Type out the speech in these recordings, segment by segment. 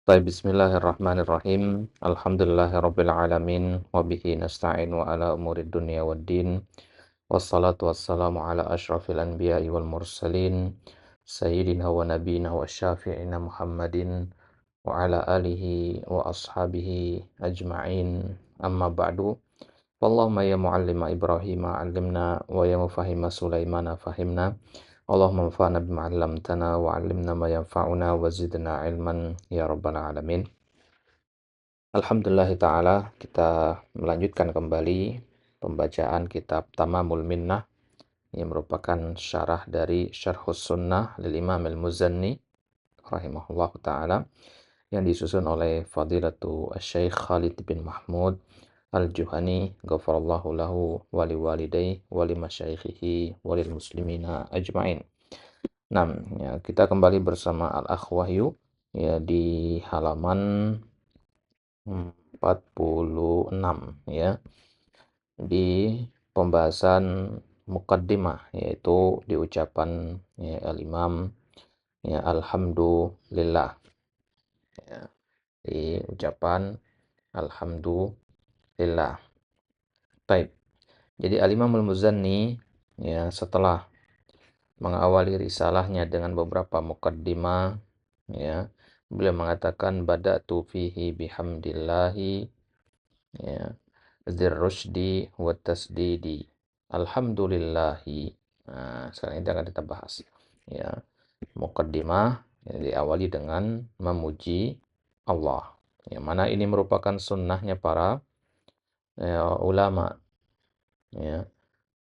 Baik, bismillahirrahmanirrahim. Alhamdulillahirabbil alamin wa bihi nasta'in wa ala umurid dunya waddin. Wassalatu wassalamu ala asyrafil anbiya'i wal mursalin sayyidina wa nabiyina wa syafi'ina Muhammadin wa ala alihi wa ashabihi ajma'in. Amma ba'du. Wallahumma ya muallima Ibrahim 'allimna wa ya mufahhima Sulaimana fahimna. Allahumma anfa'na bima 'allamtana wa 'allimna ma yanfa'una wa zidna ilman ya rabbal alamin. Alhamdulillah ta'ala, kita melanjutkan kembali pembacaan kitab Tamamul Minnah yang merupakan syarah dari Syarhus Sunnah lil Imam Al-Muzanni rahimahullah ta'ala yang disusun oleh Fadilatu Syekh Khalid bin Mahmud Al-Juhani ghafarallahu lahu wa liwalidayhi wa limasyayikhihi wa lil muslimina ajmain. Nah, ya, kita kembali bersama Al-Akh Wahyu ya di halaman 46 ya, di pembahasan muqaddimah, yaitu di ucapan ya, al-imam ya, alhamdulillah ya, di ucapan alhamdulillah. Baik, jadi al-imam al-Muzanni ya setelah mengawali risalahnya dengan beberapa muqaddimah ya, beliau mengatakan bada'tu fihi bihamdillahi ya dzir rusdi wa tasdidi alhamdulillahi. Nah, sekarang ini akan kita bahas ya, muqaddimah yang diawali dengan memuji Allah, yang mana ini merupakan sunnahnya para ulama ya.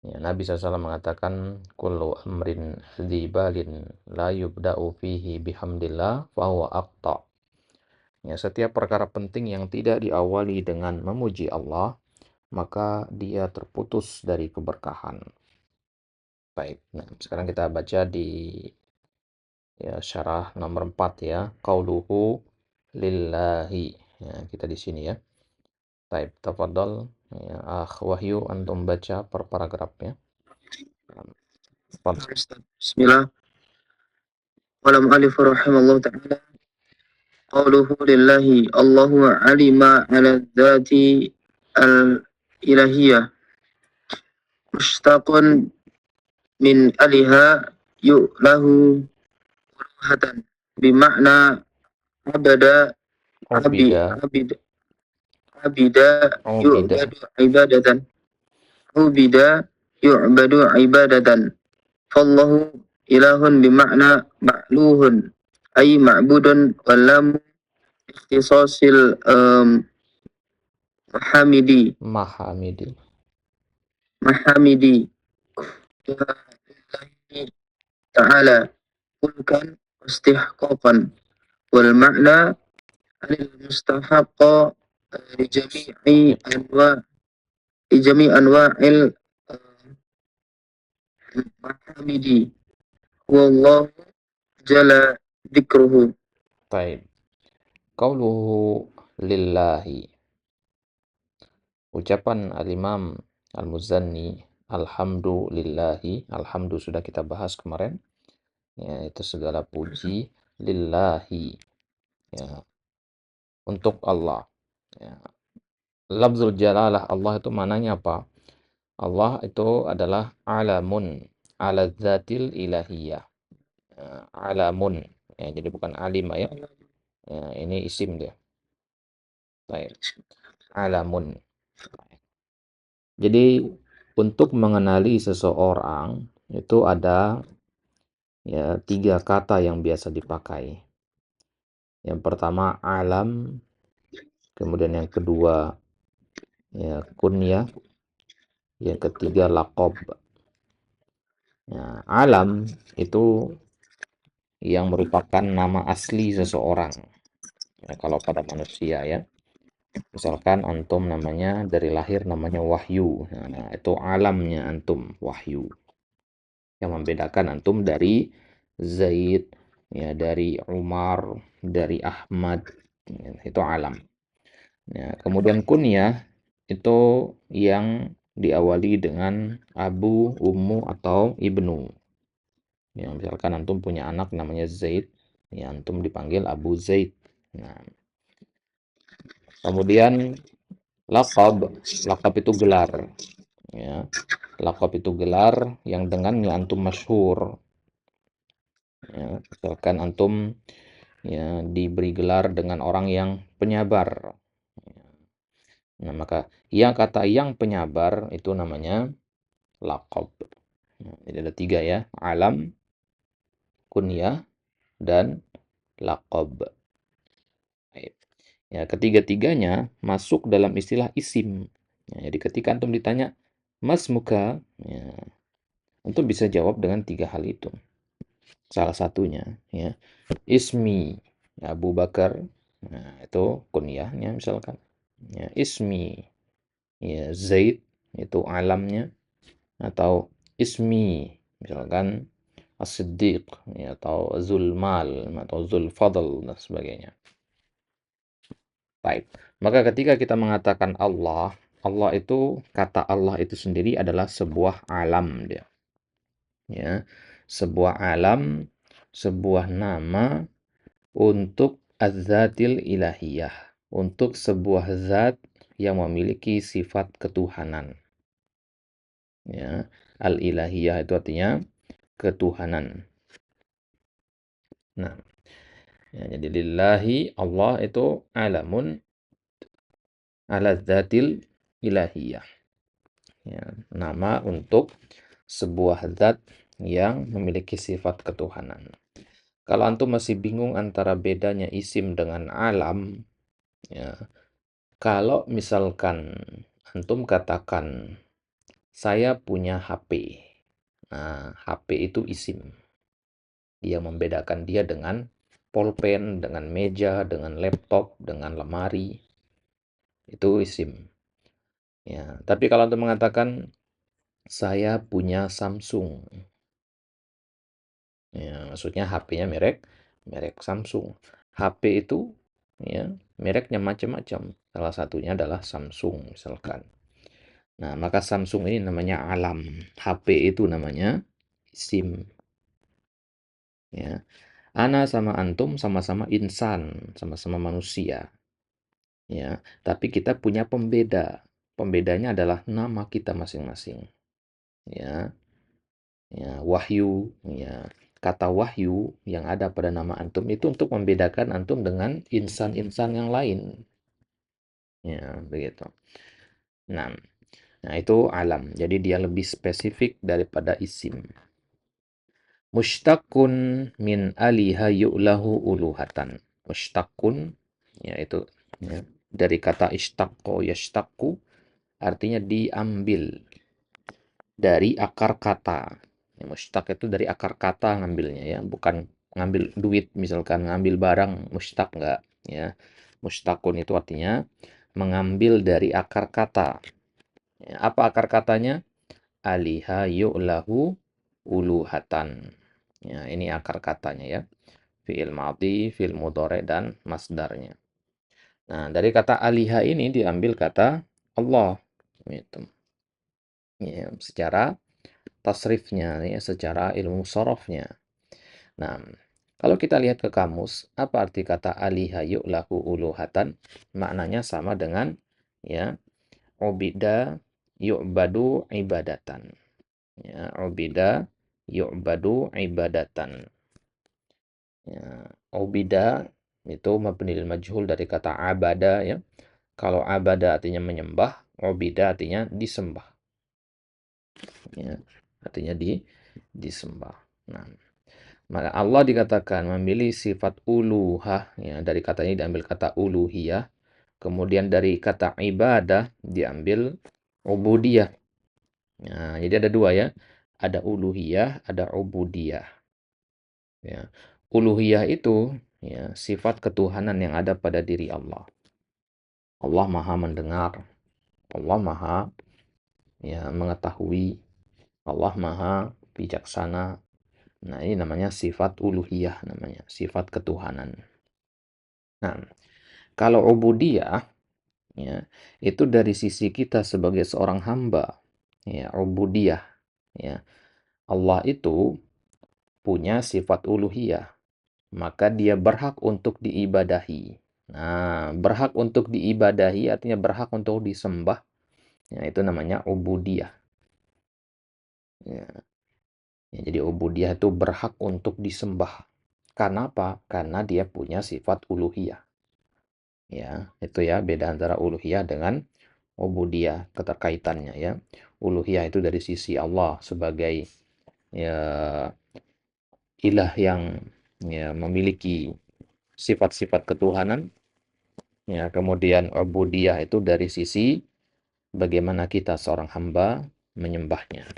Ya, Nabi SAW mengatakan kullu amrin dzibalin la yubda'u fihi bihamdillah fahuwa aqta. Ya, setiap perkara penting yang tidak diawali dengan memuji Allah, maka dia terputus dari keberkahan. Baik, nah sekarang kita baca di ya, syarah nomor 4 ya, qauluhu lillahi. Ya, kita di sini ya. Baik, tafadhol ya, Akh Wahyu antum baca per paragrafnya. Tafadhol. Bismillah. Qala mu'allif rahimallahu ta'ala qawluhu lillahi Allahu alima ala dzati al-ilahiyah mushtaqun min aliha yu'lahu uluhatan bima'na abada Ubida, abid abida ubida. yu'badu ibadatan ubida yu'badu ibadatan fallahu ilahun bima'na ma'luhun ay ma'budun walam ikhtisasil mahamidi Mahamidi. mahamidi ta'ala mulkan istihqaqan wal ma'na alil mustahaqqa li jami' anwa'il mahamidi wallahu jalla dzikruhu. Baik. Qauluhu lillahi. Ucapan al-Imam Al-Muzanni alhamdulillahi. Alhamdu sudah kita bahas kemarin. Ya, itu segala puji lillahi. Ya, untuk Allah. Ya. Lafzul jalalah Allah itu mananya apa? Allah itu adalah alamun ala dzatil ilahiyah. Ya, alamun. Ya, jadi bukan alim ya. Ya, ini isim dia. Baik. Alamun. Jadi untuk mengenali seseorang itu ada ya 3 kata yang biasa dipakai. Yang pertama alam, kemudian yang kedua ya kunyah, yang ketiga laqab. Ya, alam itu yang merupakan nama asli seseorang. Ya, kalau pada manusia ya. Misalkan antum namanya dari lahir namanya Wahyu. Nah, itu alamnya antum, Wahyu. Yang membedakan antum dari Zaid, ya, dari Umar, dari Ahmad, ya, itu alam. Ya, kemudian kunyah itu yang diawali dengan Abu, Ummu, atau Ibnu. Ya, misalkan antum punya anak namanya Zaid, ya antum dipanggil Abu Zaid. Nah, kemudian laqab itu gelar, ya. Laqab itu gelar yang dengannya antum masyhur, ya. Misalkan antum ya diberi gelar dengan orang yang penyabar. Nah, maka yang kata yang penyabar itu namanya laqab. Nah, jadi ada 3 ya, alam, kunyah, dan laqab. Baik. Ya, ketiga-tiganya masuk dalam istilah isim. Ya, jadi ketika antum ditanya, Mas muka, ya, antum bisa jawab dengan 3 hal itu. Salah satunya, ya, ismi, ya, Abu Bakar, nah, itu kunyahnya misalkan. Ya, ismi, ya, Zaid, itu alamnya. Atau ismi, misalkan As-Siddiq, ya, atau Zulmal, atau Zulfadl, dan sebagainya. Baik. Maka ketika kita mengatakan Allah, Allah itu, kata Allah itu sendiri adalah sebuah alam dia. Ya. Sebuah alam, sebuah nama untuk az-zatil ilahiyah, untuk sebuah zat yang memiliki sifat ketuhanan. Ya. Al-ilahiyah itu artinya ketuhanan. Nah, ya, jadi lillahi Allah itu alamun ala zatil ilahiyah. Ya, nama untuk sebuah zat yang memiliki sifat ketuhanan. Kalau antum masih bingung antara bedanya isim dengan alam, ya, kalau misalkan antum katakan saya punya HP. Nah, HP itu isim yang membedakan dia dengan pulpen, dengan meja, dengan laptop, dengan lemari. Itu isim. Ya, tapi kalau antum mengatakan saya punya Samsung. Ya, maksudnya HP-nya merek Samsung. HP itu ya mereknya macam-macam. Salah satunya adalah Samsung misalkan. Nah, maka Samsung ini namanya alam. HP itu namanya SIM. Ya. Ana sama antum sama-sama insan, sama-sama manusia. Ya, tapi kita punya pembeda. Pembedanya adalah nama kita masing-masing. Ya, ya, wahyu, ya. Kata wahyu yang ada pada nama antum itu untuk membedakan antum dengan insan-insan yang lain. Ya, begitu. Nah, nah itu alam. Jadi dia lebih spesifik daripada isim. Mushtaqun min aliha yu'lahu uluhatan. Mushtaqun yaitu ya, dari kata ishtaqo yashtaqu artinya diambil dari akar kata. Ya, mushtaq itu dari akar kata ngambilnya ya, bukan ngambil duit misalkan ngambil barang mushtaq enggak ya. Mushtaqun itu artinya mengambil dari akar kata. Ya, apa akar katanya? Aliha yu'lahu uluhatan. Ya, ini akar katanya ya. Fi'il madhi, fi'il mudhari dan masdarnya. Nah, dari kata aliha ini diambil kata Allah. Gitu. Ya, secara tasrifnya ya, secara ilmu sorofnya. Nah, kalau kita lihat ke kamus, apa arti kata aliha yu'lahu uluhatan? Maknanya sama dengan ya, ubida yu'badu ibadatan. Ya, ubida yu'badu ibadatan. Ya, ubida itu mabnil majhul dari kata abada ya. Kalau abada artinya menyembah, ubida artinya disembah. Ya, artinya disembah. Nah, maka Allah dikatakan memilih sifat uluhah ya, dari kata ini diambil kata uluhiyah. Kemudian dari kata ibadah diambil ubudiyah. Nah, jadi ada dua ya. Ada uluhiyah, ada ubudiyah. Ya. Uluhiyah itu ya, sifat ketuhanan yang ada pada diri Allah. Allah Maha mendengar, Allah Maha ya mengetahui, Allah Maha bijaksana. Nah, ini namanya sifat uluhiyah namanya, sifat ketuhanan. Nah, kalau ubudiyah ya, itu dari sisi kita sebagai seorang hamba. Ya, ubudiyah ya. Allah itu punya sifat uluhiyah, maka dia berhak untuk diibadahi. Nah, berhak untuk diibadahi artinya berhak untuk disembah. Ya, itu namanya ubudiyah. Ya, ya, jadi ubudiyah itu berhak untuk disembah. Karena apa? Karena dia punya sifat uluhiyah. Ya, itu ya beda antara uluhiyah dengan ubudiyah keterkaitannya ya. Uluhiyah itu dari sisi Allah sebagai ya ilah yang ya memiliki sifat-sifat ketuhanan. Ya, kemudian ubudiyah itu dari sisi bagaimana kita seorang hamba menyembahnya.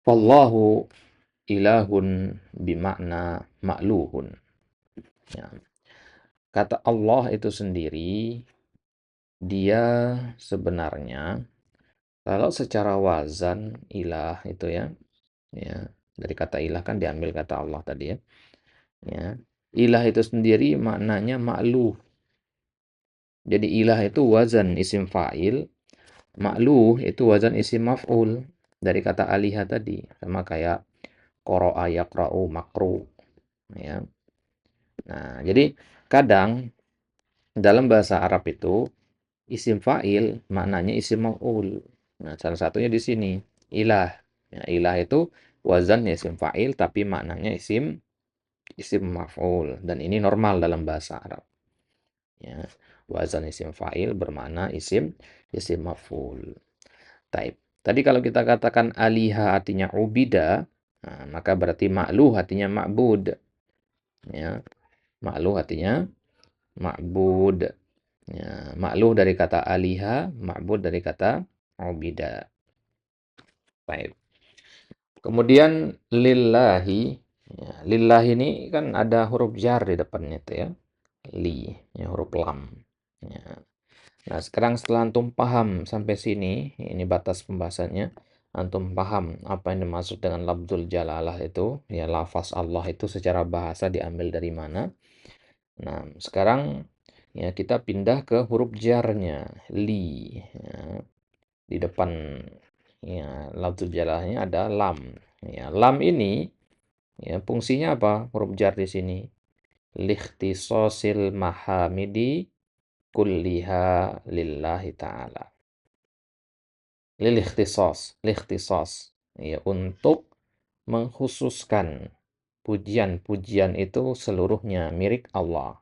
Wallahu ilahun bimakna ma'luhun. Ya. Kata Allah itu sendiri, dia sebenarnya kalau secara wazan ilah itu ya, ya dari kata ilah kan diambil kata Allah tadi ya. Ya. Ilah itu sendiri maknanya ma'luh. Jadi ilah itu wazan isim fa'il, ma'luh itu wazan isim maf'ul dari kata aliha tadi, sama kayak qara'a yaqra'u makru ya. Nah, jadi kadang dalam bahasa Arab itu isim fa'il maknanya isim maf'ul. Nah, salah satunya di sini ilah. Ya, ilah itu wazan isim fa'il tapi maknanya isim isim maf'ul dan ini normal dalam bahasa Arab. Ya, wazan isim fa'il bermakna isim maf'ul. Taib. Tadi kalau kita katakan aliha artinya ubida, nah, maka berarti ma'luh artinya ma'bud. Ya, ma'luh artinya ma'bud. Ya, ma'luh dari kata aliha, ma'bud dari kata ubida. Baik. Kemudian lillahi. Ya, lillahi ini kan ada huruf jar di depannya itu ya. Li, ya, huruf lam. Ya. Nah, sekarang setelah antum paham sampai sini, ini batas pembahasannya. Antum paham apa yang dimaksud dengan lafzul jalalah itu, ya lafaz Allah itu secara bahasa diambil dari mana. Nah, sekarang ya kita pindah ke huruf jarnya, li. Ya, di depan ya lafzul jalalahnya ada lam. Ya, lam ini ya fungsinya apa? Huruf jar di sini. Likhtisasil mahamidi kulliha lillahi ta'ala. Likhtisas. Ya, untuk mengkhususkan pujian-pujian itu seluruhnya milik Allah.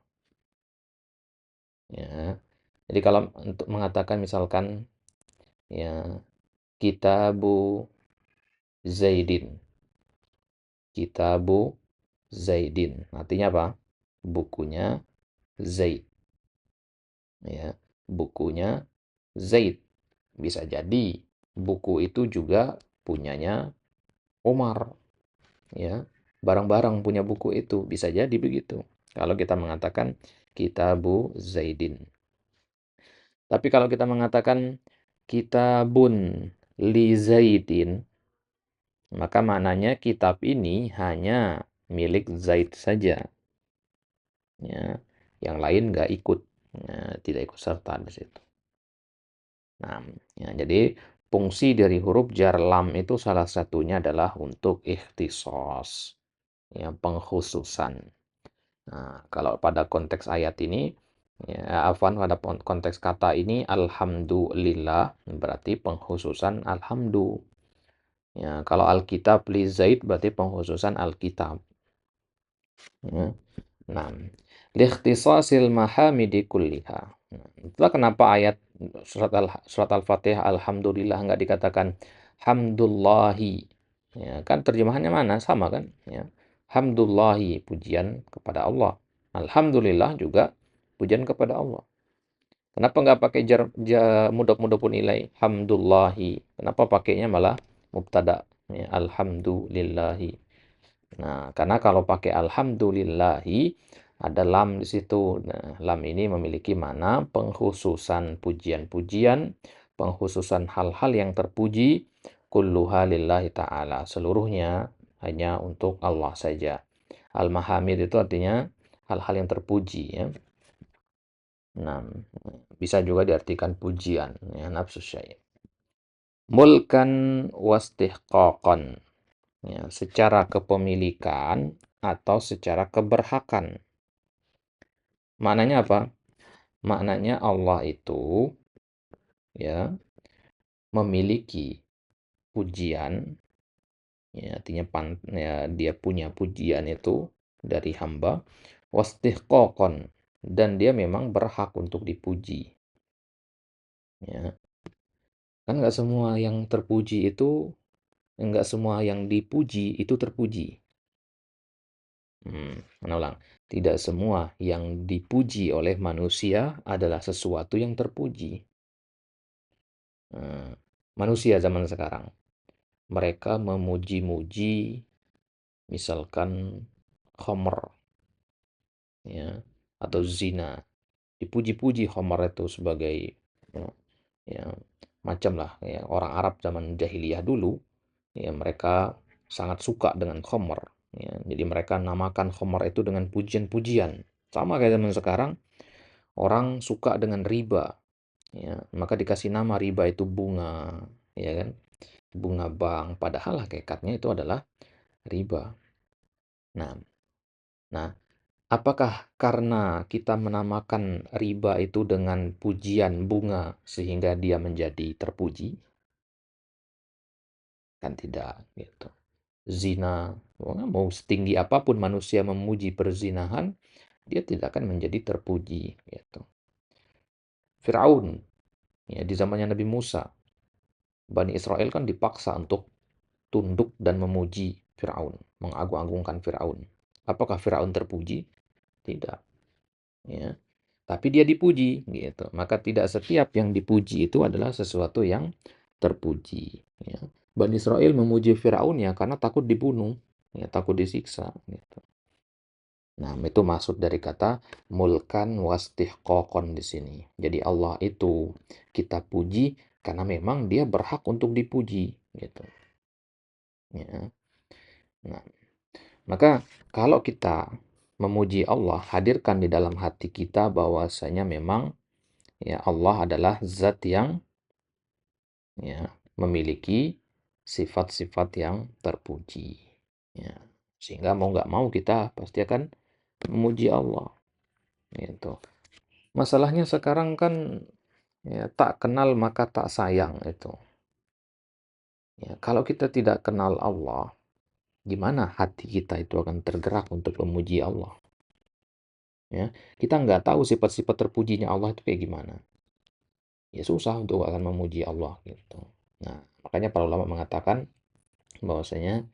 Ya. Jadi kalau untuk mengatakan misalkan ya kitabu Zaidin. Kitabu Zaidin. Artinya apa? Bukunya Zaid. Ya, bukunya Zaid. Bisa jadi buku itu juga punyanya Umar. Ya, barang-barang punya buku itu. Bisa jadi begitu. Kalau kita mengatakan kitabu Zaidin. Tapi kalau kita mengatakan kitabun li Zaidin, maka maknanya kitab ini hanya milik Zaid saja. Ya, yang lain nggak ikut, ya, tidak ikut serta di situ. Nah, ya, jadi fungsi dari huruf jar lam itu salah satunya adalah untuk ikhtisos, ya, pengkhususan. Nah, kalau pada konteks ayat ini, ya, afwan pada konteks kata ini, alhamdulillah berarti pengkhususan alhamdu. Ya, kalau alkitab li Zaid berarti pengkhususan alkitab. Ya. Nah, liikhtisasil mahamidi kulliha. Nah, itulah kenapa ayat surat Al-Fatihah alhamdulillah enggak dikatakan hamdullahi. Ya, kan terjemahannya mana? Sama kan? Ya. Hamdullahi, pujian kepada Allah. Alhamdulillah juga pujian kepada Allah. Kenapa enggak pakai mudhaf-mudhafun ilaih? Hamdullahi. Kenapa pakainya malah mubtada? Ya, alhamdulillahi. Nah, karena kalau pakai alhamdulillahi ada lam di situ. Nah, lam ini memiliki makna pengkhususan pujian-pujian, pengkhususan hal-hal yang terpuji, kulluha lillahi ta'ala. Seluruhnya hanya untuk Allah saja. Al-Mahamid itu artinya hal-hal yang terpuji ya. Nah, bisa juga diartikan pujian ya, nafsu syai'. Mulkan wastihqaqan. Ya, secara kepemilikan atau secara keberhakan. Maknanya apa? Maknanya Allah itu ya memiliki pujian, ya artinya ya, dia punya pujian itu dari hamba, wastihqaqan, dan dia memang berhak untuk dipuji. Ya, kan nggak semua yang terpuji itu, nggak semua yang dipuji itu terpuji. Ulang. Tidak semua yang dipuji oleh manusia adalah sesuatu yang terpuji. Eh, Manusia zaman sekarang, mereka memuji-muji, misalkan khamr, ya, atau zina. Dipuji-puji khamr itu sebagai ya, ya, macam lah ya, orang Arab zaman jahiliyah dulu, ya mereka sangat suka dengan khamr. Ya, jadi mereka namakan khamr itu dengan pujian-pujian. Sama kayak zaman sekarang, orang suka dengan riba. Ya, maka dikasih nama riba itu bunga, ya kan? Bunga bank. Padahal hakikatnya itu adalah riba. Nah, nah, apakah karena kita menamakan riba itu dengan pujian bunga sehingga dia menjadi terpuji? Kan tidak, gitu. Zina, mau setinggi apapun manusia memuji perzinahan, dia tidak akan menjadi terpuji, gitu. Firaun, ya di zamannya Nabi Musa, Bani Israel kan dipaksa untuk tunduk dan memuji Firaun, mengagung-agungkan Firaun. Apakah Firaun terpuji? Tidak, ya. Tapi dia dipuji, gitu. Maka tidak setiap yang dipuji itu adalah sesuatu yang terpuji, ya. Bani Israel memuji Firaun ya karena takut dibunuh, ya takut disiksa, gitu. Nah, itu maksud dari kata mulkan wastihqaqan di sini. Jadi Allah itu kita puji karena memang dia berhak untuk dipuji, gitu. Ya. Nah, maka kalau kita memuji Allah, hadirkan di dalam hati kita bahwasanya memang ya Allah adalah zat yang ya memiliki sifat-sifat yang terpuji. Ya. Sehingga mau nggak mau kita pasti akan memuji Allah. Gitu. Masalahnya sekarang kan ya, tak kenal maka tak sayang itu. Ya, kalau kita tidak kenal Allah, gimana hati kita itu akan tergerak untuk memuji Allah? Ya, kita nggak tahu sifat-sifat terpujinya Allah itu kayak gimana. Ya susah untuk akan memuji Allah gitu. Nah, makanya para ulama mengatakan bahwasanya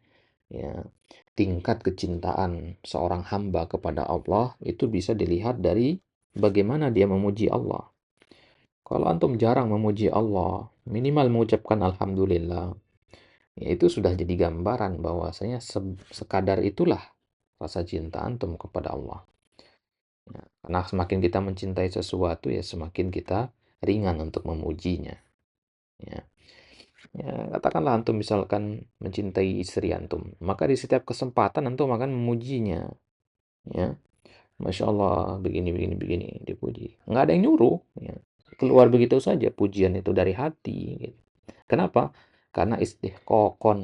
ya tingkat kecintaan seorang hamba kepada Allah itu bisa dilihat dari bagaimana dia memuji Allah. Kalau antum jarang memuji Allah, minimal mengucapkan alhamdulillah, ya itu sudah jadi gambaran bahwasanya sekadar itulah rasa cinta antum kepada Allah. Ya, karena semakin kita mencintai sesuatu ya semakin kita ringan untuk memujinya. Ya. Ya, katakanlah antum misalkan mencintai istri antum, maka di setiap kesempatan antum akan memujinya. Ya, Masya Allah, begini, begini, begini, dipuji. Nggak ada yang nyuruh. Ya. Keluar begitu saja pujian itu dari hati. Gitu. Kenapa? Karena istihqaqan.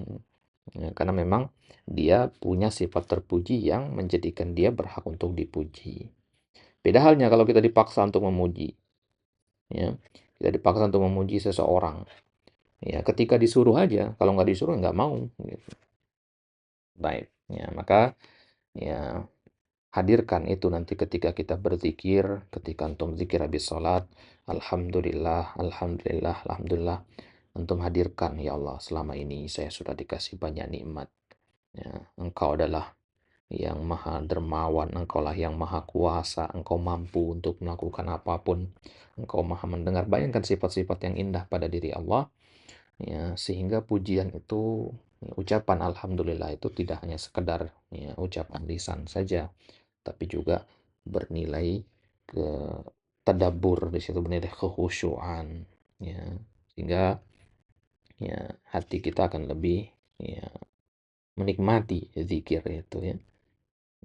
Ya, karena memang dia punya sifat terpuji yang menjadikan dia berhak untuk dipuji. Beda halnya kalau kita dipaksa untuk memuji. Ya. Kita dipaksa untuk memuji seseorang. Ya, ketika disuruh aja, kalau nggak disuruh nggak mau. Gitu. Baik, ya maka ya hadirkan itu nanti ketika kita berzikir, ketika antum zikir habis sholat, alhamdulillah, alhamdulillah, alhamdulillah. Antum hadirkan, ya Allah, selama ini saya sudah dikasih banyak nikmat. Ya, Engkau adalah yang maha dermawan, Engkaulah yang maha kuasa, Engkau mampu untuk melakukan apapun, Engkau maha mendengar. Bayangkan sifat-sifat yang indah pada diri Allah, ya, sehingga pujian itu, ya, ucapan alhamdulillah itu tidak hanya sekedar ya, ucapan lisan saja, tapi juga bernilai ke tadabbur, di situ bernilai kekhusyuan, ya, sehingga ya hati kita akan lebih ya menikmati zikir itu ya.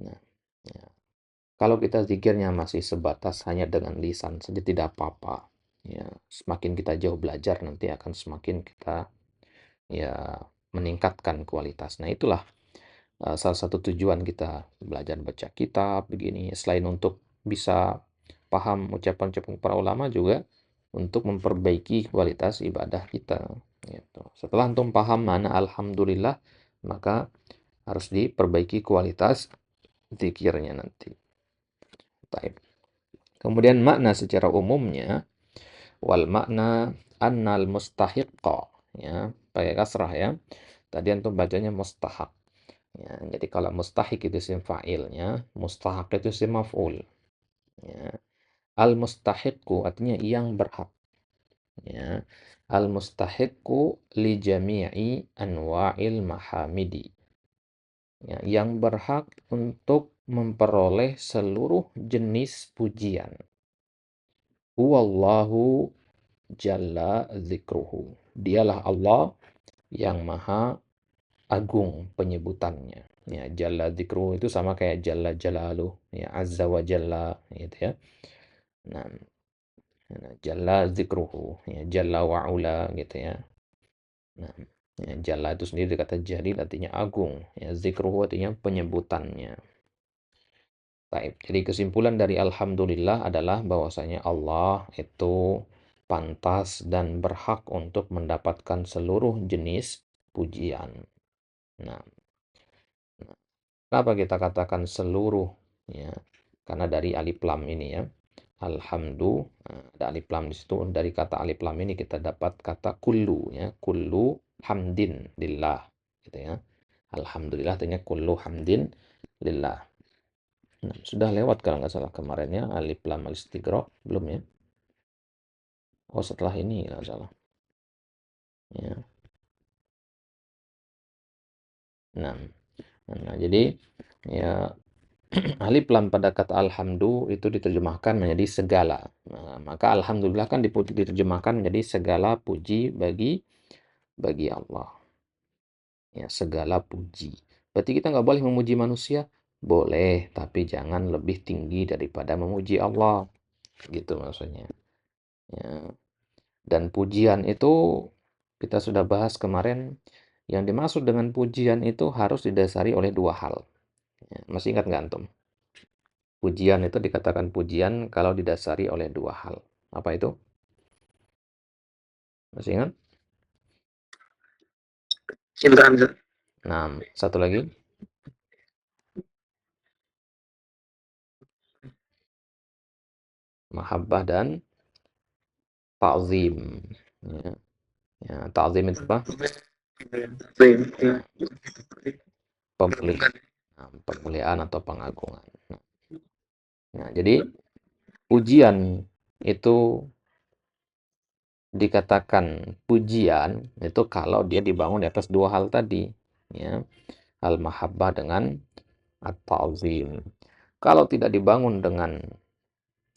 Nah, ya. Kalau kita zikirnya masih sebatas hanya dengan lisan saja tidak apa-apa. Ya, semakin kita jauh belajar nanti akan semakin kita ya meningkatkan kualitas. Nah, itulah salah satu tujuan kita belajar baca kitab begini selain untuk bisa paham ucapan-ucapan para ulama juga untuk memperbaiki kualitas ibadah kita. Gitu. Setelah antum paham mana alhamdulillah, maka harus diperbaiki kualitas zikirnya nanti. Baik. Kemudian makna secara umumnya, wal makna annal mustahiqqa, ya, pakai kasrah ya. Tadi antum bacanya mustahak. Ya, jadi kalau mustahik itu isim fa'ilnya, mustahak itu isim maf'ul. Ya. Al mustahiqu artinya yang berhak. Ya. Al mustahiqu li jami'i anwa'il mahamidi. Ya, yang berhak untuk memperoleh seluruh jenis pujian. Huwallahu jalla dzikruhu. Dialah Allah yang maha agung penyebutannya. Ya, jalla dzikruhu itu sama kayak jalla jalaluh, ya, azza wa jalla gitu ya. Nah, jalla dzikruhu, ya, jalla wa ula gitu ya. Nah, ya, jalla itu sendiri kata jalil artinya agung, ya, dzikruhu artinya penyebutannya. Baik, jadi kesimpulan dari alhamdulillah adalah bahwasanya Allah itu pantas dan berhak untuk mendapatkan seluruh jenis pujian. Nah, kenapa kita katakan seluruh? Ya, karena dari alif lam ini ya. Alhamdu, ada alif lam di situ. Dari kata alif lam ini kita dapat kata kullu ya, kullu hamdin lillah gitu ya. Alhamdulillah artinya kullu hamdin lillah. Nah, sudah lewat kalau nggak salah kemarin ya, alif lam al-istighraq belum ya? Oh, setelah ini nggak salah. Ya. Nah, nah, jadi ya alif lam pada kata alhamdu itu diterjemahkan menjadi segala. Nah, maka alhamdulillah kan diterjemahkan menjadi segala puji bagi Allah. Ya, segala puji. Berarti kita nggak boleh memuji manusia? Boleh, tapi jangan lebih tinggi daripada memuji Allah. Gitu maksudnya. Ya. Dan pujian itu kita sudah bahas kemarin, yang dimaksud dengan pujian itu harus didasari oleh dua hal. Ya, masih ingat nggak antum? Pujian itu dikatakan pujian kalau didasari oleh dua hal. Apa itu? Masih ingat? Cintaan. Nah, satu lagi. Mahabbah dan ta'zim. Ya, ya, ta'zim itu apa? Baik, ya. Pemuliaan. Nah, pemuliaan atau pengagungan. Nah, jadi pujian itu dikatakan pujian itu kalau dia dibangun di atas dua hal tadi, ya, al-mahabbah dengan at-ta'zim. Kalau tidak dibangun dengan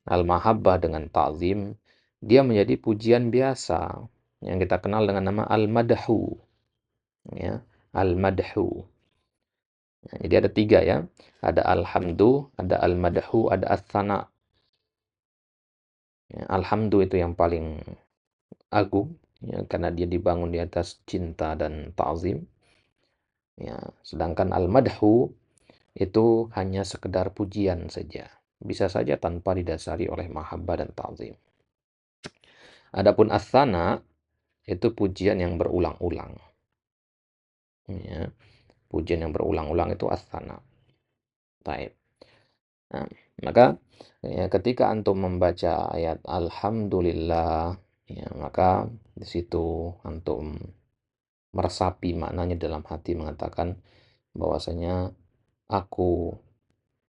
al-mahabbah dengan ta'zim, dia menjadi pujian biasa yang kita kenal dengan nama al-madhu, ya, al-madhu. Nah, jadi ada tiga ya, ada alhamdu, ada al-madhu, ada as-sana. Ya, alhamdu itu yang paling agung, ya, karena dia dibangun di atas cinta dan ta'zim. Ya, sedangkan al-madhu itu hanya sekedar pujian saja. Bisa saja tanpa didasari oleh mahabbah dan ta'zim. Adapun as-sana itu pujian yang berulang-ulang. Ya, pujian yang berulang-ulang itu as-sana. Baik. Nah, maka ya, ketika antum membaca ayat alhamdulillah, ya, maka di situ antum meresapi maknanya dalam hati mengatakan bahwasanya aku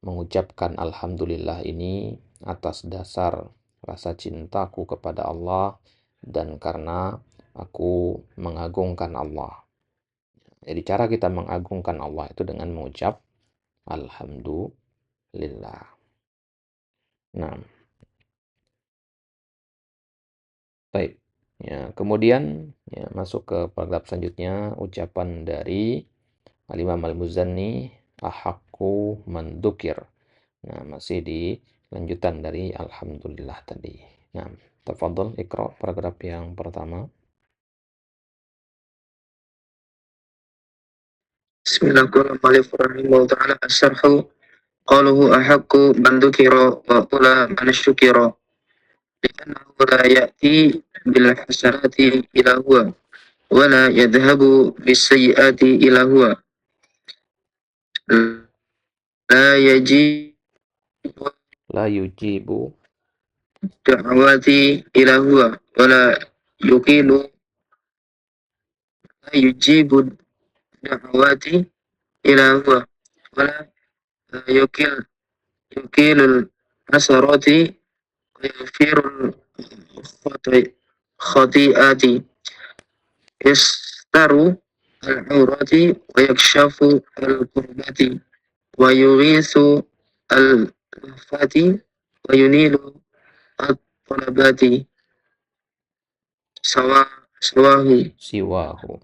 mengucapkan alhamdulillah ini atas dasar rasa cintaku kepada Allah dan karena aku mengagungkan Allah. Jadi cara kita mengagungkan Allah itu dengan mengucap alhamdulillah. Nah, baik. Ya, kemudian ya, masuk ke paragraf selanjutnya ucapan dari Al-Imam Al-Muzanni ahaqqu man dzukir. Nah, masih di lanjutan dari alhamdulillah tadi. Nah, tafadhol Iqra paragraf yang pertama. Bismillahirrahmanirrahim. Ta'ala asyarhu قوله أحق من ذكر وأولى من شكر لأنه لا يأتي بالحسنات إلى هو ولا يذهب بالسيئات إلى هو لا يجيب La yujibu. الدعوات إلى هو ولا يقيل لا يجيب الدعوات إلى هو ولا يقيل الحسرات ويغفر الخطيئات يستر العورات ويكشف الكربات ويغيث اللهفات وينيل الطلبات سواه Siwahu.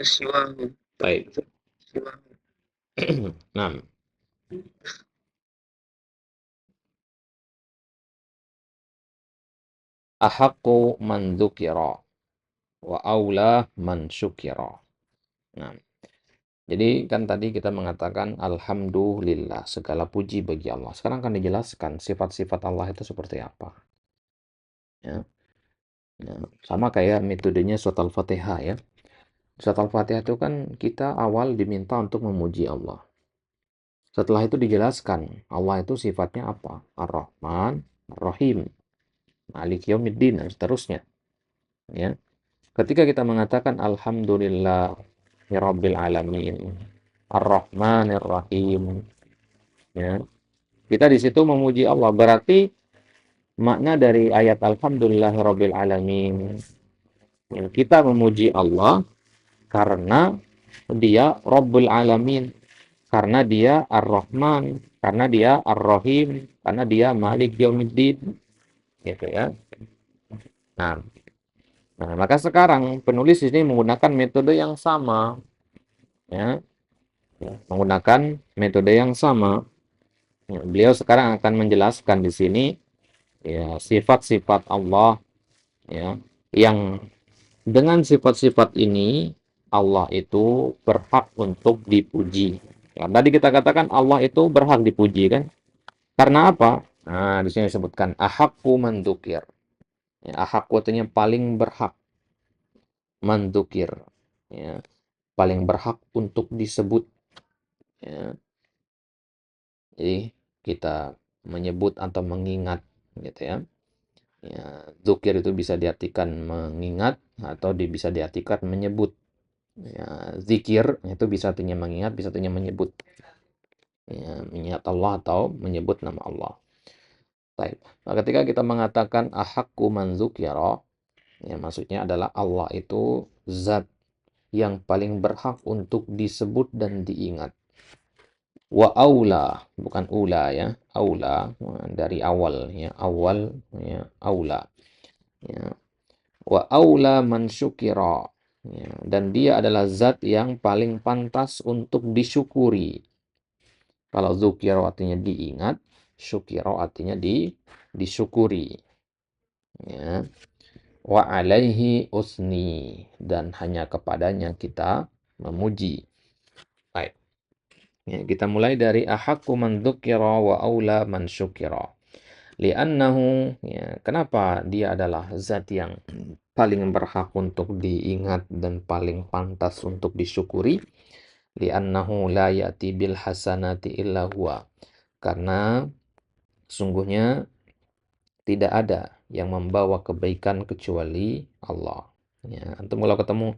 سواه Baik. سواه Nah, ahaqqu man dzukira wa aula man syukira. Nah, jadi kan tadi kita mengatakan alhamdulillah, segala puji bagi Allah. Sekarang akan dijelaskan sifat-sifat Allah itu seperti apa. Ya. Ya, sama kayak metodenya surat Al-Fatihah ya. Surat Al-Fatihah itu kan kita awal diminta untuk memuji Allah. Setelah itu dijelaskan Allah itu sifatnya apa? Ar-Rahman, Ar-Rahim, Malik Yaumiddin, dan seterusnya. Ya. Ketika kita mengatakan Alhamdulillah Rabbil Alamin, Ar-Rahmanir Rahim, ya, kita di situ memuji Allah. Berarti makna dari ayat Alhamdulillah Rabbil Alamin, ya, kita memuji Allah karena dia Rabbul Alamin, karena dia Ar-Rahman, karena dia Ar-Rahim, karena dia Malik Yaumiddin, gitu ya. Nah, maka sekarang penulis di sini menggunakan metode yang sama, ya, menggunakan metode yang sama. Ya, beliau sekarang akan menjelaskan di sini ya sifat-sifat Allah, ya, yang dengan sifat-sifat ini Allah itu berhak untuk dipuji. Ya, tadi kita katakan Allah itu berhak dipuji kan? Karena apa? Nah, di sini disebutkan ahaqqu man dzukir. Ya, ahaqqu artinya paling berhak, man dzukir. Ya, paling berhak untuk disebut. Ya, jadi kita menyebut atau mengingat gitu ya. Ya, dzukir itu bisa diartikan mengingat atau bisa diartikan menyebut. Ya, zikir itu bisa artinya mengingat, bisa artinya menyebut. Ya, mengingat Allah atau menyebut nama Allah. Baik. Nah, ketika kita mengatakan ahaqqu man dzukira, ya maksudnya adalah Allah itu zat yang paling berhak untuk disebut dan diingat. Wa aula, bukan ula ya, aula dari awal ya, awal ya, aula. Ya. Wa aula man syukira. Ya, dan dia adalah zat yang paling pantas untuk disyukuri. Kalau dzukira artinya diingat, syukira artinya disyukuri. Ya. Wa alaihi usni, dan hanya kepadanya kita memuji. Baik. Ya, kita mulai dari ahaqqu man dzukira wa aula man syukira. Li'annahu, ya, kenapa dia adalah zat yang paling berhak untuk diingat dan paling pantas untuk disyukuri? Li'annahu la ya'ti bil hasanati illa huwa. Karena sungguhnya tidak ada yang membawa kebaikan kecuali Allah. Ya, antum kalau ketemu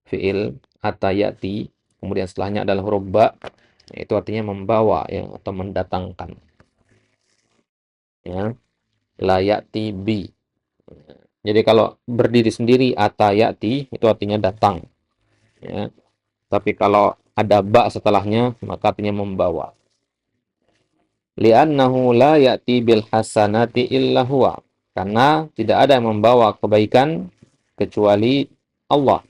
fiil atayati, kemudian setelahnya adalah huruf ba, itu artinya membawa ya, atau mendatangkan. Ya, la ya'ti bi. Jadi kalau berdiri sendiri atayati itu artinya datang. Ya. Tapi kalau ada ba setelahnya maka artinya membawa. Li'annahu la ya'ti bil hasanati illa huwa. Karena tidak ada yang membawa kebaikan kecuali Allah.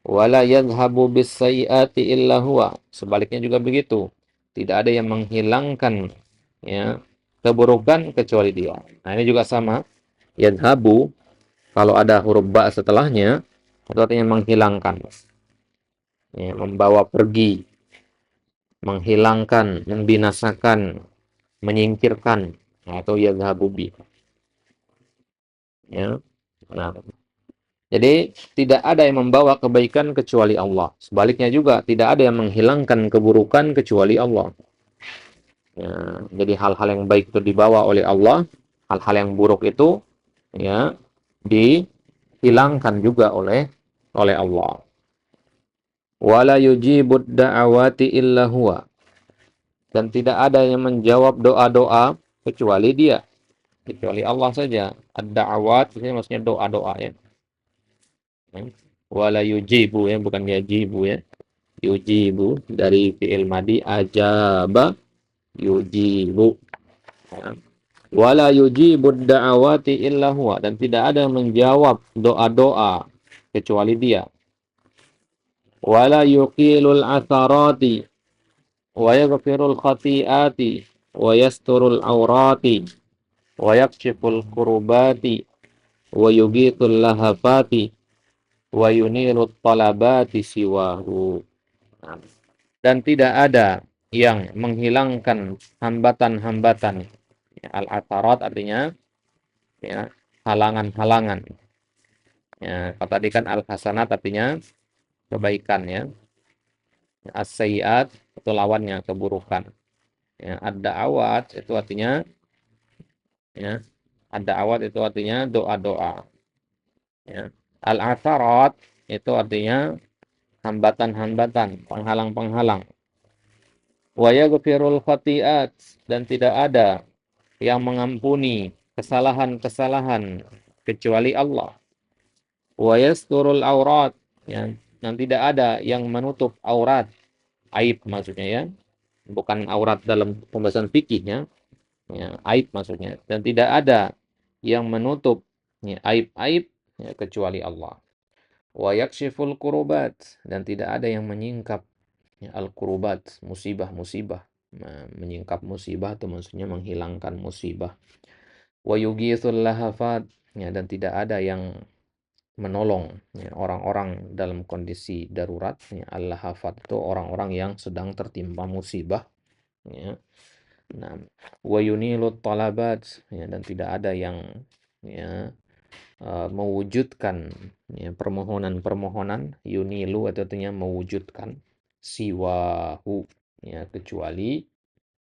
Wala yadhhabu bis sayyiati illa huwa. Sebaliknya juga begitu. Tidak ada yang menghilangkan ya keburukan kecuali Dia. Nah, ini juga sama. Yadhhabu, kalau ada huruf ba setelahnya itu artinya menghilangkan. Ya, membawa pergi. menghilangkan, membinasakan, menyingkirkan, atau yadhhabu bi. Ya. Nah, jadi tidak ada yang membawa kebaikan kecuali Allah. Sebaliknya juga tidak ada yang menghilangkan keburukan kecuali Allah. Ya, jadi hal-hal yang baik itu dibawa oleh Allah, hal-hal yang buruk itu ya dihilangkan juga oleh Allah. Wala yujibud da'awati illa huwa. Dan tidak ada yang menjawab doa-doa kecuali Dia, kecuali Allah saja. Ad-da'awat maksudnya doa-doa ya. Wala yujibu ya, bukan yajibu ya. Yujibu dari fi'il madi ajaba yujibu. Ya. Wala yujibud da'awati illa huwa, dan tidak ada yang menjawab doa-doa kecuali Dia. Wala yuqilul atharati wa yaghfirul khati'ati wa yasturul aurati wa yakshiful kurubati wa yugitul lahafati wa yunirut talabati siwahu. Dan tidak ada yang menghilangkan hambatan-hambatan. Ya, al-atharat artinya ya, halangan-halangan. Ya, kalau tadi kan al-hasanat artinya kebaikan ya. As-sayyi'at itu lawannya keburukan. Ya, ad-da'awat itu artinya ya, ad-da'awat itu artinya doa-doa. Ya. Al-atharat itu artinya hambatan-hambatan, penghalang-penghalang. Wa yaghfirul khati'at, dan tidak ada yang mengampuni kesalahan-kesalahan kecuali Allah. Wa yasturul aurat, ya, dan tidak ada yang menutup aurat, aib maksudnya ya. Bukan aurat dalam pembahasan fikihnya, ya, aib maksudnya. Dan tidak ada yang menutup ya, aib-aib ya, kecuali Allah. Wa yakshiful kurubat, dan tidak ada yang menyingkap ya, al-kurubat, musibah-musibah. Nah, menyingkap musibah itu maksudnya menghilangkan musibah. Wa yughithul lahafat, ya, dan tidak ada yang menolong ya, orang-orang dalam kondisi darurat. Ya, al-lahafat itu orang-orang yang sedang tertimpa musibah. Ya. Nah, wa yunilut talabat, ya, dan tidak ada yang ya, mewujudkan ya, permohonan-permohonan. Yunilu itu artinya mewujudkan, siwahu ya, kecuali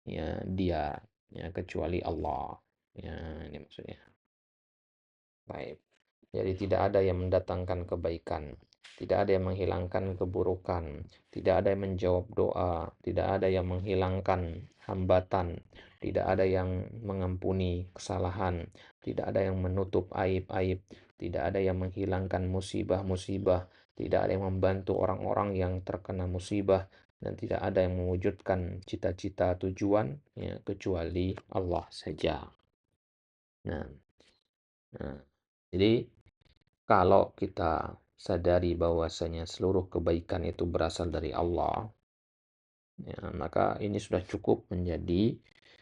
ya Dia, ya, kecuali Allah. Ya, ini maksudnya. Baik. Jadi tidak ada yang mendatangkan kebaikan, tidak ada yang menghilangkan keburukan, tidak ada yang menjawab doa, tidak ada yang menghilangkan hambatan, tidak ada yang mengampuni kesalahan, tidak ada yang menutup aib-aib, tidak ada yang menghilangkan musibah-musibah, tidak ada yang membantu orang-orang yang terkena musibah, dan tidak ada yang mewujudkan cita-cita tujuan ya, kecuali Allah saja. Nah, nah, jadi kalau kita sadari bahwasanya seluruh kebaikan itu berasal dari Allah, ya, maka ini sudah cukup menjadi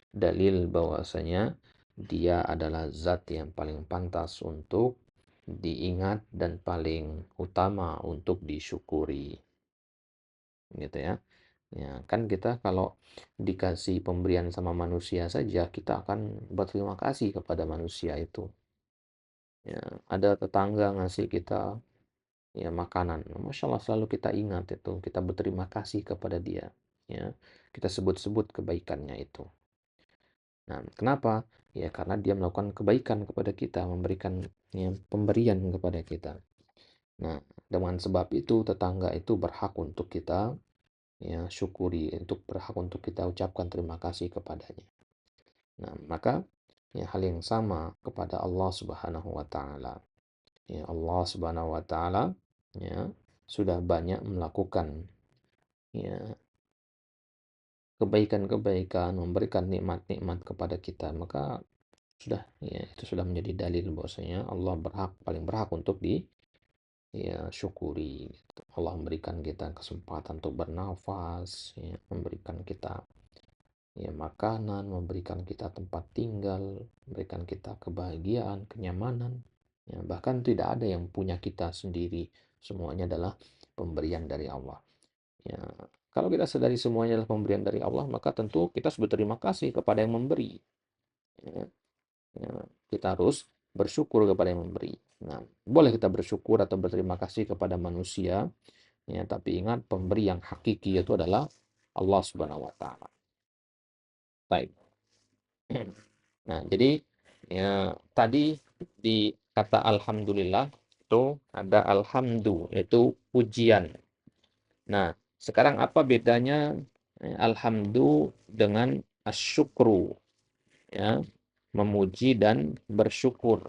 dalil bahwasanya Dia adalah zat yang paling pantas untuk diingat dan paling utama untuk disyukuri. Gitu ya. Ya, kan kita kalau dikasih pemberian sama manusia saja, kita akan berterima kasih kepada manusia itu. Ya, ada tetangga ngasih kita ya makanan, Masya Allah selalu kita ingat itu, kita berterima kasih kepada dia ya, kita sebut-sebut kebaikannya itu. Nah, kenapa? Ya karena dia melakukan kebaikan kepada kita, memberikan ya, pemberian kepada kita. Nah, dengan sebab itu tetangga itu berhak untuk kita ya syukuri, untuk berhak untuk kita ucapkan terima kasih kepadanya. Nah, maka ya hal yang sama kepada Allah Subhanahu wa taala. Ya, Allah Subhanahu wa taala ya sudah banyak melakukan ya kebaikan-kebaikan, memberikan nikmat-nikmat kepada kita, maka sudah ya itu sudah menjadi dalil bahwasanya Allah paling berhak untuk di ya syukuri gitu. Allah memberikan kita kesempatan untuk bernafas, ya, memberikan kita ya makanan, memberikan kita tempat tinggal, memberikan kita kebahagiaan, kenyamanan. Ya, bahkan tidak ada yang punya kita sendiri, semuanya adalah pemberian dari Allah. Ya, Kalau kita sadari semuanya adalah pemberian dari Allah, maka tentu kita harus berterima kasih kepada yang memberi. Ya, ya, kita harus bersyukur kepada yang memberi. Nah, boleh kita bersyukur atau berterima kasih kepada manusia, ya, tapi ingat pemberi yang hakiki itu adalah Allah Subhanahu wa taala. Baik. Nah, jadi ya tadi di kata alhamdulillah itu ada alhamdu, yaitu pujian. Nah, sekarang apa bedanya alhamdu dengan asyukru, ya, memuji dan bersyukur.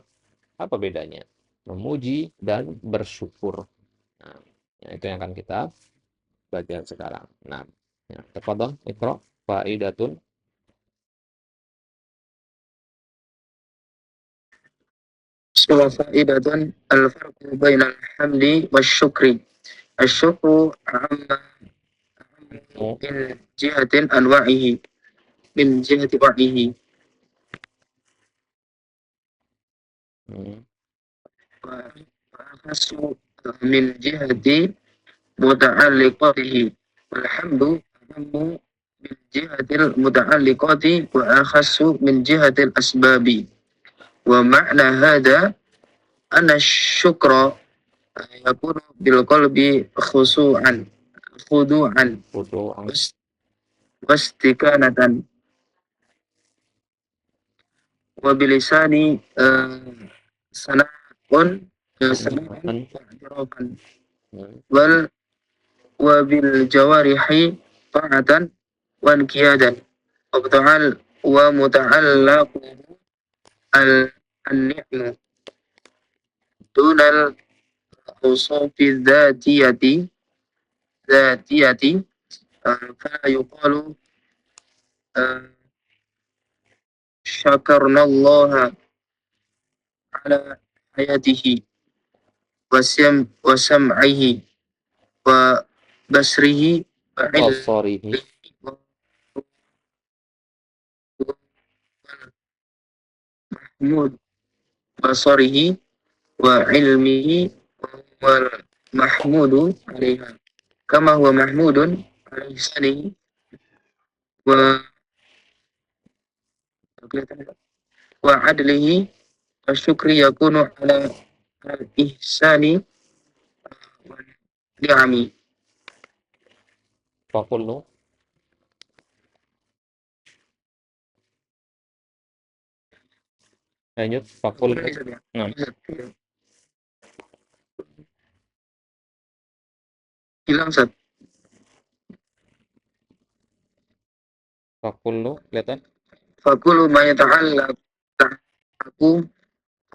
Apa bedanya? Memuji dan bersyukur. Nah, ya, itu yang akan kita belajar sekarang. Nah, ya, tafadhol, Iqra, faidatun. فائدة الفرق بين الحمد والشكر. الشكر عام Oh, من جهة أنواعه من جهة وعيه، hmm, وأخص من جهة متعلقاته، والحمد أهم من جهة المتعلقات وأخص من جهة الأسباب. ومعنى هذا أن الشكر يكون بالقلب خضوعا Khudu'an, واستكانة، وبلسان ثناء ثناء sana'an, واعترافا، hmm, وبالجوارح طاعة وانقيادا، ومتعلق النعم دون الأوصاف ذاتية، فلا يقال آه، شكرنا الله على حياته وسمعه وبصره basarihi. وعلمه بصره وعلمه، وهو المحمود عليها كما هو محمود على لسانه وعدله. والشكر يكون على الإحسان والنعم. Fakullu, lanjut, fakullu. Nah, Hilang Sat. fakullu, kelihatan? Fakulu ma yata'allaqu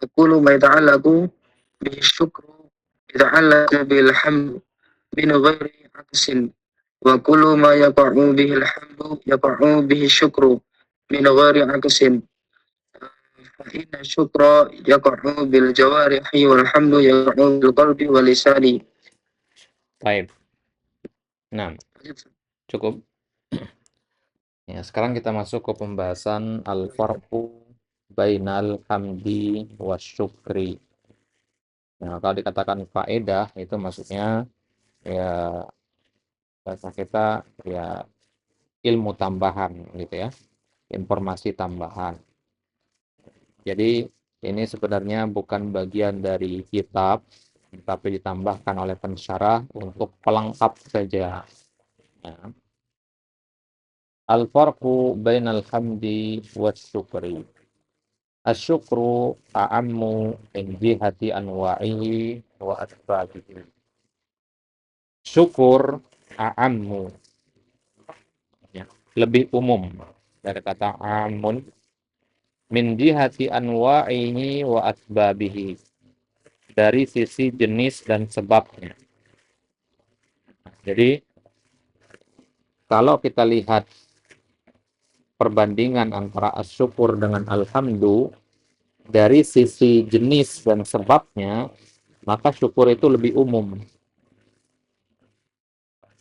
fakulu ma yata'allaqu bihi syukru yata'allaqu bil hamd min ghairi aksin, wa kullu ma yaqa'u bihi alhamdu yaqa'u bihi syukru min ghairi aksin. Fa inna syukra yaqa'u bil jawarihi wal hamdu yaqa'u bil qalbi wal lisani. Baik. Nah, cukup. Ya, sekarang kita masuk ke pembahasan al-farqu bainal hamdi wasyukri. Nah, kalau dikatakan faedah itu maksudnya ya bahasa kita ya ilmu tambahan gitu ya, informasi tambahan. Jadi ini sebenarnya bukan bagian dari kitab, tapi ditambahkan oleh pensyarah untuk pelengkap saja. Ya. Al-farqu bainal hamdi wasyukri. Asyukru a'ammu min jihati anwa'ihi wa asbabihi. Syukur a'ammu, ya, lebih umum dari kata amun, min jihati anwa'ihi wa asbabihi, dari sisi jenis dan sebabnya. Jadi kalau kita lihat perbandingan antara asyukur dengan alhamdu dari sisi jenis dan sebabnya, maka syukur itu lebih umum.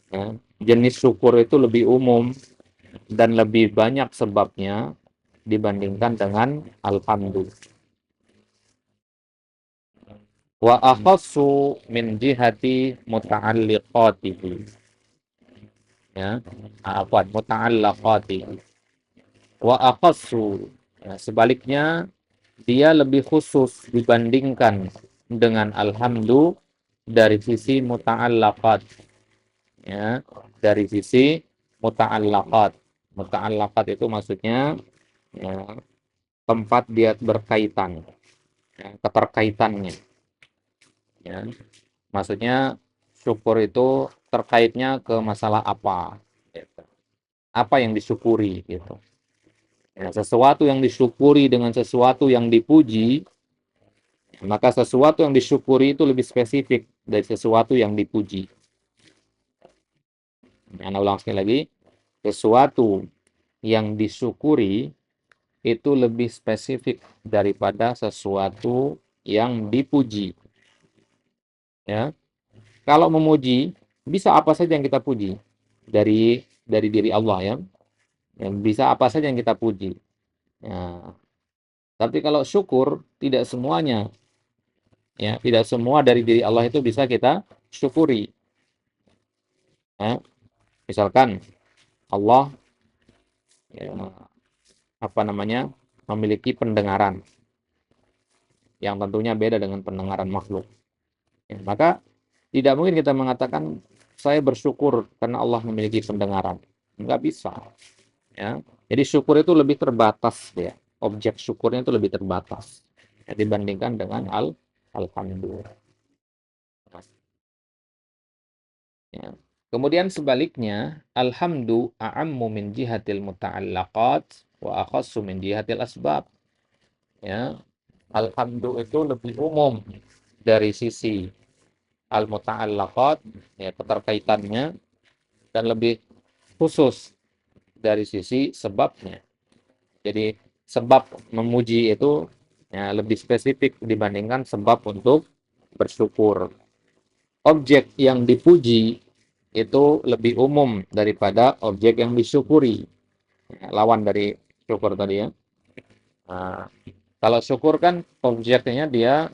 Ya. Jenis syukur itu lebih umum dan lebih banyak sebabnya dibandingkan dengan alhamdu. Wa akhassu min jihati muta'alliqatihi. ya, muta'allaqati. Wa aqassu, ya, sebaliknya dia lebih khusus dibandingkan dengan alhamdu dari sisi muta'allaqat, ya, dari sisi muta'allaqat. Muta'allaqat itu maksudnya, ya, tempat dia berkaitan, ya, keterkaitannya, ya. Maksudnya syukur itu terkaitnya ke masalah apa, gitu. Apa yang disyukuri, gitu. Ya, sesuatu yang disyukuri dengan sesuatu yang dipuji, maka sesuatu yang disyukuri itu lebih spesifik dari sesuatu yang dipuji. Ana ulang sekali lagi, sesuatu yang disyukuri itu lebih spesifik daripada sesuatu yang dipuji. Ya, kalau memuji bisa apa saja yang kita puji dari diri Allah, ya. Yang bisa apa saja yang kita puji. Ya. Tapi kalau syukur tidak semuanya, ya, tidak semua dari diri Allah itu bisa kita syukuri. Ya. Misalkan Allah, ya, apa namanya, memiliki pendengaran yang tentunya beda dengan pendengaran makhluk. Ya, maka tidak mungkin kita mengatakan saya bersyukur karena Allah memiliki pendengaran. Enggak bisa. Ya. Jadi syukur itu lebih terbatas, ya. Objek syukurnya itu lebih terbatas, ya, dibandingkan dengan alhamdulillah. Ya. Kemudian sebaliknya, alhamdu a'ammu min jihatil muta'allaqat wa akhassu min jihatil asbab. Ya, alhamdu itu lebih umum dari sisi al-muta'allaqat, ya, keterkaitannya, dan lebih khusus dari sisi sebabnya. Jadi sebab memuji itu, ya, lebih spesifik dibandingkan sebab untuk bersyukur. Objek yang dipuji itu lebih umum daripada objek yang disyukuri. Ya, lawan dari syukur tadi, ya. Nah, kalau syukur kan objeknya dia,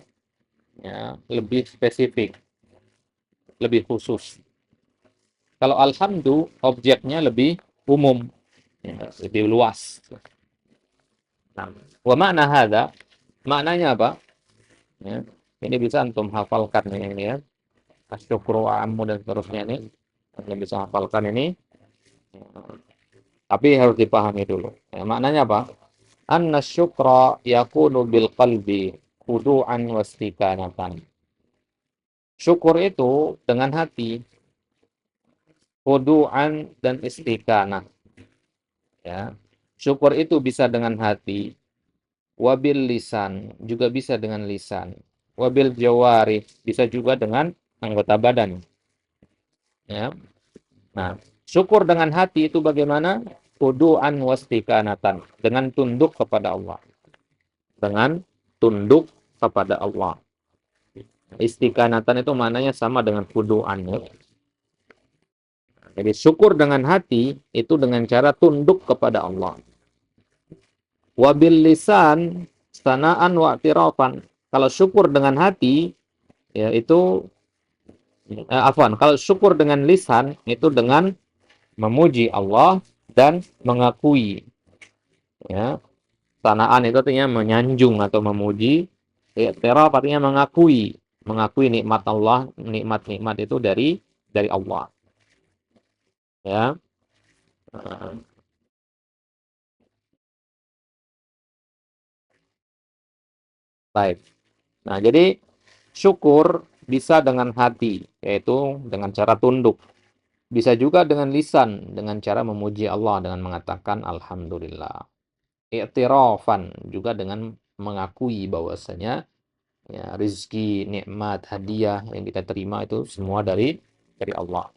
ya, lebih spesifik, lebih khusus. Kalau alhamdu objeknya lebih umum, ya, lebih luas. Nah, wa makna hadza, maknanya apa? Ya, ini bisa antum hafalkan ini, ya. Asyukru ammu dan seterusnya ini. Anda bisa hafalkan ini. Ya, tapi harus dipahami dulu. Ya, maknanya apa? Anna syukra yakunu bil qalbi khudu'an wastiqanatan. Syukur itu dengan hati, khudu'an dan istiqanah. Ya. Syukur itu bisa dengan hati, wabil lisan, juga bisa dengan lisan, wabil jawari, bisa juga dengan anggota badan. Ya. Nah, syukur dengan hati itu bagaimana? Khudu'an wastiqanatan, dengan tunduk kepada Allah. Dengan tunduk kepada Allah. Istiqanatan itu maknanya sama dengan khudu'an, ya. Jadi syukur dengan hati itu dengan cara tunduk kepada Allah. Wabil lisan sanaan wa tirafan. Kalau syukur dengan hati, ya itu kalau syukur dengan lisan itu dengan memuji Allah dan mengakui, ya. Sanaan itu artinya menyanjung atau memuji. I'tiraf artinya mengakui nikmat Allah, nikmat-nikmat itu dari Allah, ya. Baik. Nah, jadi syukur bisa dengan hati, yaitu dengan cara tunduk. Bisa juga dengan lisan, dengan cara memuji Allah dengan mengatakan alhamdulillah. I'tirafan, juga dengan mengakui bahwasanya, ya, rizki, nikmat, hadiah yang kita terima itu semua dari Allah.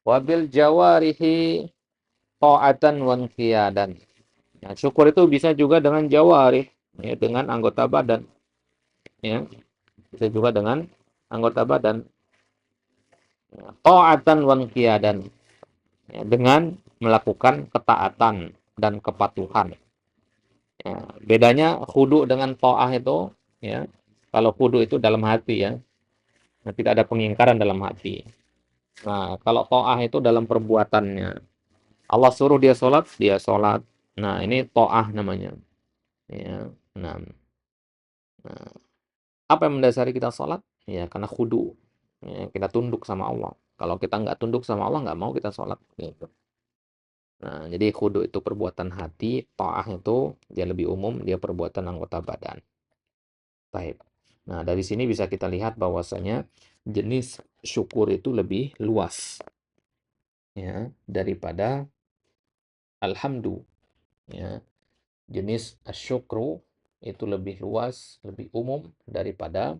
Wabil jawarihi ta'atan wa qiyadan. Nah, syukur itu bisa juga dengan jawarih, ya, dengan anggota badan, ya. Bisa juga dengan anggota badan. Ta'atan wa qiyadan, ya, dengan melakukan ketaatan dan kepatuhan. Ya, bedanya khudu dengan ta'ah itu, ya. Kalau khudu itu dalam hati, ya. Nah, tidak ada pengingkaran dalam hati. Nah, kalau ta'ah itu dalam perbuatannya. Allah suruh dia sholat, dia sholat. Nah, ini ta'ah namanya. Ya. Nah, nah, apa yang mendasari kita sholat? Ya, karena khudu. Ya, kita tunduk sama Allah. Kalau kita nggak tunduk sama Allah, nggak mau kita sholat. Gitu. Nah, jadi khudu itu perbuatan hati, ta'ah itu dia lebih umum, dia perbuatan anggota badan. Baik. Nah, dari sini bisa kita lihat bahwasanya jenis syukur itu lebih luas ya daripada alhamdu ya. Jenis asyukru itu lebih luas, lebih umum daripada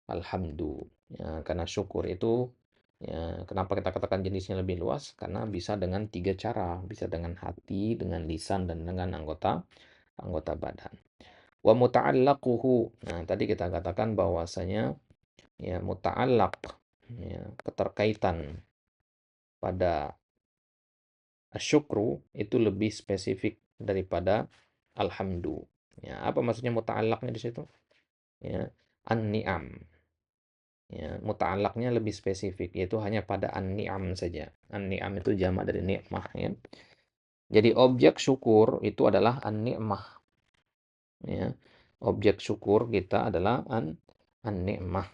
alhamdu. Ya, karena syukur itu ya, kenapa kita katakan jenisnya lebih luas? Karena bisa dengan tiga cara, bisa dengan hati, dengan lisan dan dengan anggota anggota badan. Wa muta'allaquhu. Nah, tadi kita katakan bahwasanya ya muta'allaq ya, keterkaitan pada asyukru itu lebih spesifik daripada alhamdu. Ya, apa maksudnya muta'allaqnya di situ? Ya, an-ni'am. Ya, muta'allaqnya lebih spesifik yaitu hanya pada an-ni'am saja. An-ni'am itu jamak dari ni'mah ya. Jadi objek syukur itu adalah an-ni'mah ya. Objek syukur kita adalah an-ni'mah.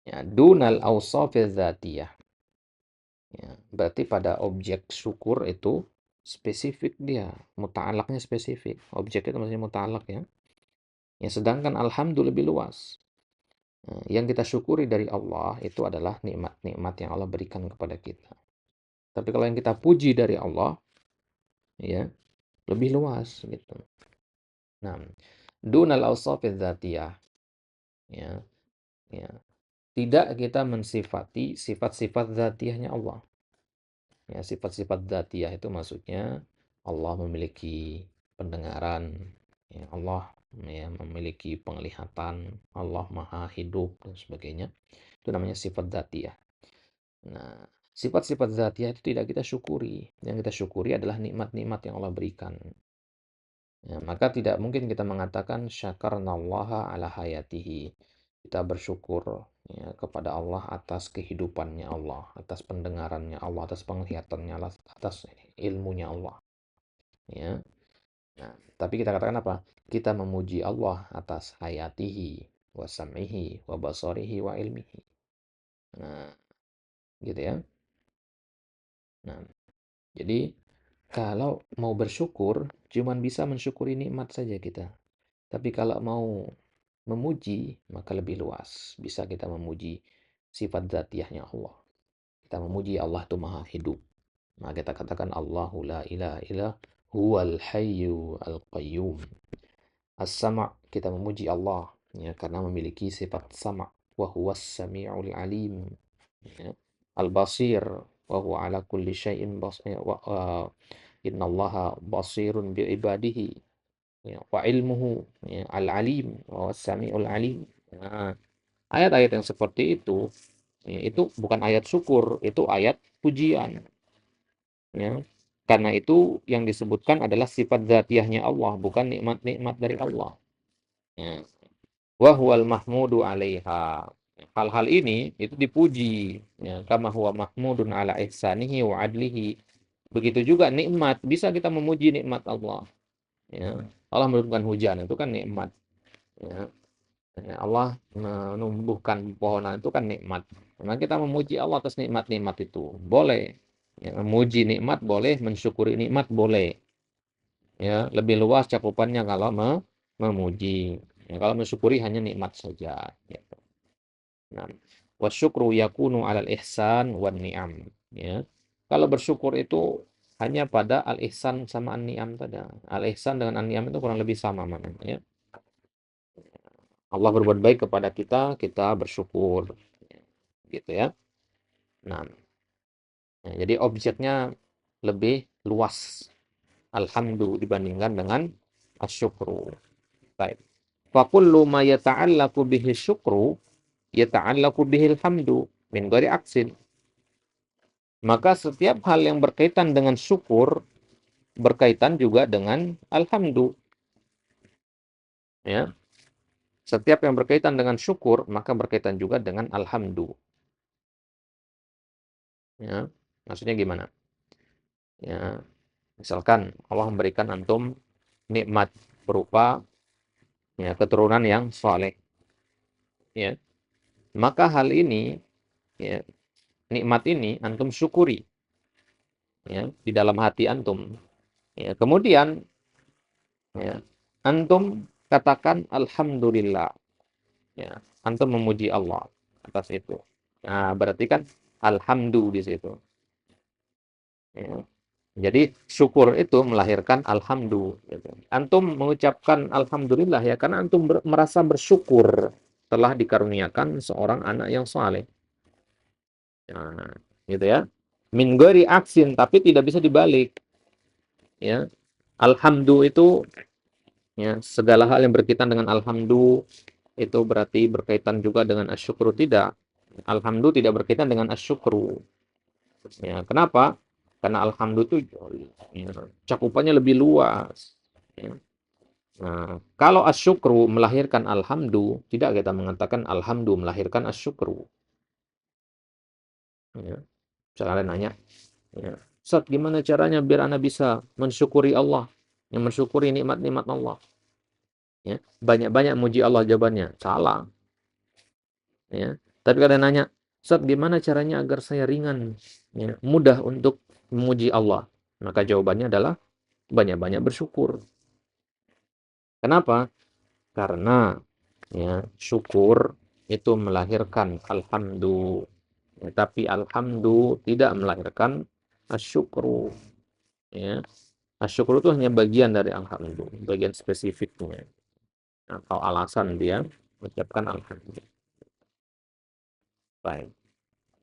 Ya, dunal awsafiz dzatiyah. Ya, berarti pada objek syukur itu spesifik dia, muta'alaknya spesifik. Objek itu maksudnya muta'alak ya. Ya, sedangkan alhamdulillah lebih luas. Nah, yang kita syukuri dari Allah itu adalah nikmat-nikmat yang Allah berikan kepada kita. Tapi kalau yang kita puji dari Allah, ya lebih luas gitu. Nah, dunal awsafiz dzatiyah, ya, ya. Tidak kita mensifati sifat-sifat dzatiyahnya Allah. Ya, sifat-sifat dzatiyah itu maksudnya Allah memiliki pendengaran, ya, Allah ya, memiliki penglihatan, Allah maha hidup dan sebagainya. Itu namanya sifat dzatiyah. Nah, sifat-sifat dzatiyah itu tidak kita syukuri. Yang kita syukuri adalah nikmat-nikmat yang Allah berikan. Ya, maka tidak mungkin kita mengatakan syakarnallaha ala hayatihi. Kita bersyukur ya, kepada Allah atas kehidupannya Allah, atas pendengarannya Allah, atas penglihatannya Allah, atas ilmunya Allah. Ya. Nah, tapi kita katakan apa? Kita memuji Allah atas hayatihi, wa sam'ihi, wa basarihi, wa ilmihi. Nah, gitu ya. Nah, jadi kalau mau bersyukur, cuman bisa mensyukuri nikmat saja kita. Tapi kalau mau memuji, maka lebih luas. Bisa kita memuji sifat dzatiyahnya Allah. Kita memuji Allah itu maha hidup. Maka kita katakan Allahu la ilaha illa huwal hayyu al qayyum. As-sama' kita memuji Allah ya karena memiliki sifat sama' wa huwas samiul alim. Ya. Al-basir wa huwa ala kulli syai'in basir wa innallaha basirun bi ibadihi ya, wa ilmuhu ya, al-alim wa samiul alim. Nah, ayat-ayat yang seperti itu ya, itu bukan ayat syukur, itu ayat pujian ya. Karena itu yang disebutkan adalah sifat dzatiyahnya Allah, bukan nikmat-nikmat dari Allah. Ya. Wa huwal mahmudu 'alaiha. Hal-hal ini itu dipuji ya, kama huwa mahmudun ala ihsanihi wa adlihi. Begitu juga nikmat, bisa kita memuji nikmat Allah ya. Allah menurunkan hujan itu kan nikmat ya. Ya, Allah menumbuhkan pohonan itu kan nikmat. Nah, kita memuji Allah atas nikmat-nikmat itu. Boleh. Ya, memuji nikmat boleh, mensyukuri nikmat boleh. Ya, lebih luas cakupannya kalau memuji. Ya, kalau mensyukuri hanya nikmat saja. Gitu. Nah, wasyukru yakunu alal ihsan wan ni'am. Ya. Kalau bersyukur itu hanya pada al-ihsan sama an-ni'am tadi. Al-ihsan dengan an-ni'am itu kurang lebih sama maknanya. Ya. Allah berbuat baik kepada kita, kita bersyukur. Gitu ya. Nah, ya, jadi objeknya lebih luas. Alhamdulillah dibandingkan dengan asyukru. Baik. Fakullu ma yata'allaku bihi syukru yata'allaku bihi alhamdu min ghairi aksin. Maka setiap hal yang berkaitan dengan syukur berkaitan juga dengan alhamdu. Ya. Setiap yang berkaitan dengan syukur maka berkaitan juga dengan alhamdu. Ya, maksudnya gimana? Ya, misalkan Allah memberikan antum nikmat berupa ya keturunan yang soleh, ya. Maka hal ini, ya, nikmat ini antum syukuri, ya, di dalam hati antum. Ya, kemudian, ya, antum katakan alhamdulillah, ya. Antum memuji Allah atas itu. Nah, berarti kan alhamdu di situ. Ya. Jadi syukur itu melahirkan alhamdu. Gitu. Antum mengucapkan alhamdulillah ya karena antum merasa bersyukur telah dikaruniakan seorang anak yang saleh. Nah, gitu ya. Min ghairi aksin tapi tidak bisa dibalik. Ya, alhamdu itu ya segala hal yang berkaitan dengan alhamdu itu berarti berkaitan juga dengan asyukru tidak. Alhamdu tidak berkaitan dengan asyukru. Ya, kenapa? Karena alhamdu itu ya, cakupannya lebih luas. Ya. Nah, kalau asyukru melahirkan alhamdu, tidak kita mengatakan alhamdu melahirkan asyukru. Ya. Misalnya nanya, ya, Ustaz, gimana caranya biar anak bisa mensyukuri Allah, yang mensyukuri nikmat-nikmat Allah? Ya, banyak-banyak muji Allah jawabannya. Salah. Ya. Tapi kalau nanya, Ustaz, gimana caranya agar saya ringan, ya, mudah untuk memuji Allah? Maka jawabannya adalah banyak-banyak bersyukur. Kenapa? Karena ya, syukur itu melahirkan alhamdu. Ya, tapi alhamdu tidak melahirkan asyukru. Ya. Asyukru itu hanya bagian dari alhamdu, bagian spesifiknya. Atau alasan dia mengucapkan alhamdu. Baik.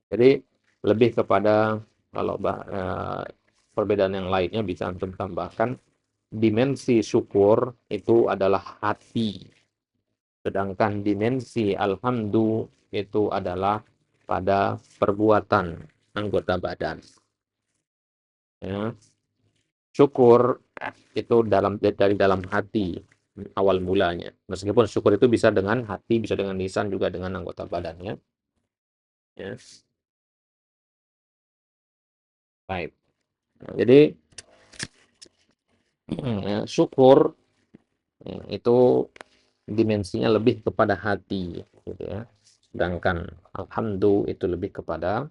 Jadi lebih kepada kalau perbedaan yang lainnya bisa antum tambahkan dimensi syukur itu adalah hati. Sedangkan dimensi alhamdu itu adalah pada perbuatan anggota badan. Ya. Syukur itu dari dalam hati awal mulanya. Meskipun syukur itu bisa dengan hati, bisa dengan lisan, juga dengan anggota badannya. Ya. Baik. Nah, jadi ya, syukur ya, itu dimensinya lebih kepada hati, gitu ya. Sedangkan alhamdu itu lebih kepada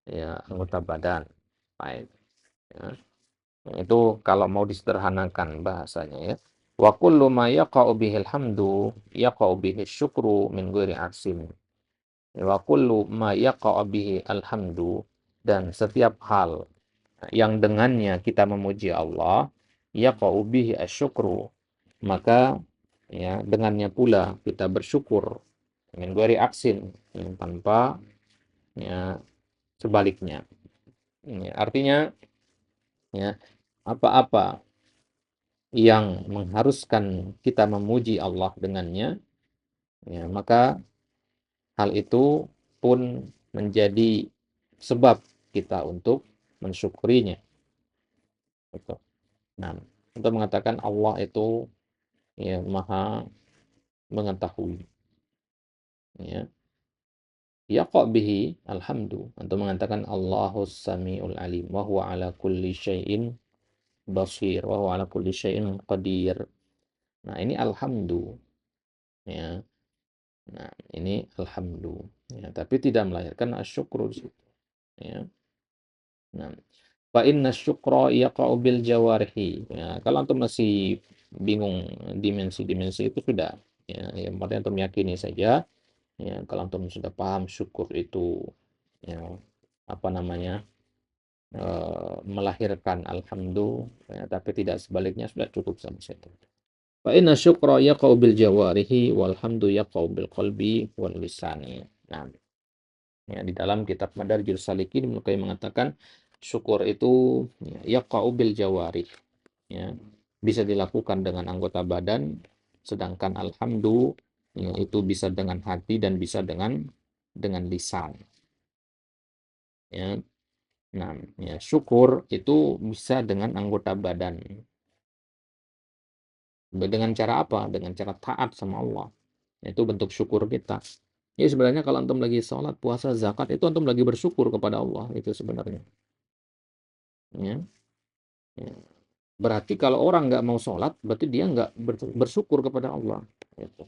ya anggota badan. Baik. Ya. Itu kalau mau disederhanakan bahasanya ya. Wa kullu ma yaqa'u bihil hamdu yaqa'u bihi syukru min ghairi aksin. Wa kullu ma yaqa'u bihi alhamdu dan setiap hal yang dengannya kita memuji Allah yaqa'u bihi asyukru maka ya dengannya pula kita bersyukur min ghairi aksin tanpa ya sebaliknya. Ya, artinya ya apa-apa yang mengharuskan kita memuji Allah dengannya, ya, maka hal itu pun menjadi sebab kita untuk mensyukurinya. Gitu. Nah, untuk mengatakan Allah itu ya maha mengetahui. Ya, yaqa bihi alhamdu. Untuk mengatakan Allahus samiul alim wa huwa ala kulli syai'in basir wa huwa ala kulli syai'in qadir. Nah, ini alhamdu. Ya. Nah, ini alhamdu. Ya, tapi tidak melahirkan asyukru di situ. Ya. Nah, fa inna syukra yaqa'u bil jawarihi. Ya, kalau antum masih bingung dimensi-dimensi itu sudah. Ya, yang penting antum meyakini saja. Ya, kalau antum sudah paham syukur itu ya apa namanya? Melahirkan alhamdu, ya, tapi tidak sebaliknya sudah cukup sama situ. Fa inna syukra yaqa'u bil jawarihi wal hamdu yaqa'u bil qalbi wal lisani. Nah, ya, di dalam kitab Madarijus Salikin Ibnu Qayyim mengatakan syukur itu ya yaqa'u bil jawarih, ya. Bisa dilakukan dengan anggota badan, sedangkan alhamdu ya, itu bisa dengan hati dan bisa dengan lisan, ya. Nah, ya, syukur itu bisa dengan anggota badan. Dengan cara apa? Dengan cara taat sama Allah. Itu bentuk syukur kita. Ya sebenarnya kalau antum lagi sholat, puasa, zakat itu antum lagi bersyukur kepada Allah itu sebenarnya. Ya, ya. Berarti kalau orang nggak mau sholat, berarti dia nggak bersyukur kepada Allah. Gitu.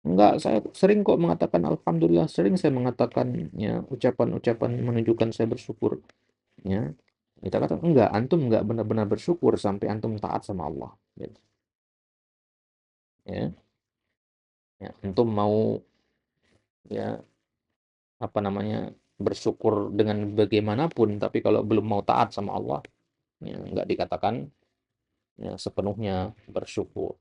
Enggak, saya sering kok mengatakan Alhamdulillah, sering saya mengatakan ya ucapan-ucapan menunjukkan saya bersyukur. Ya, kita kata enggak, antum enggak benar-benar bersyukur sampai antum taat sama Allah. Gitu. Ya, ya, antum mau ya apa namanya bersyukur dengan bagaimanapun, tapi kalau belum mau taat sama Allah, ya enggak dikatakan ya sepenuhnya bersyukur.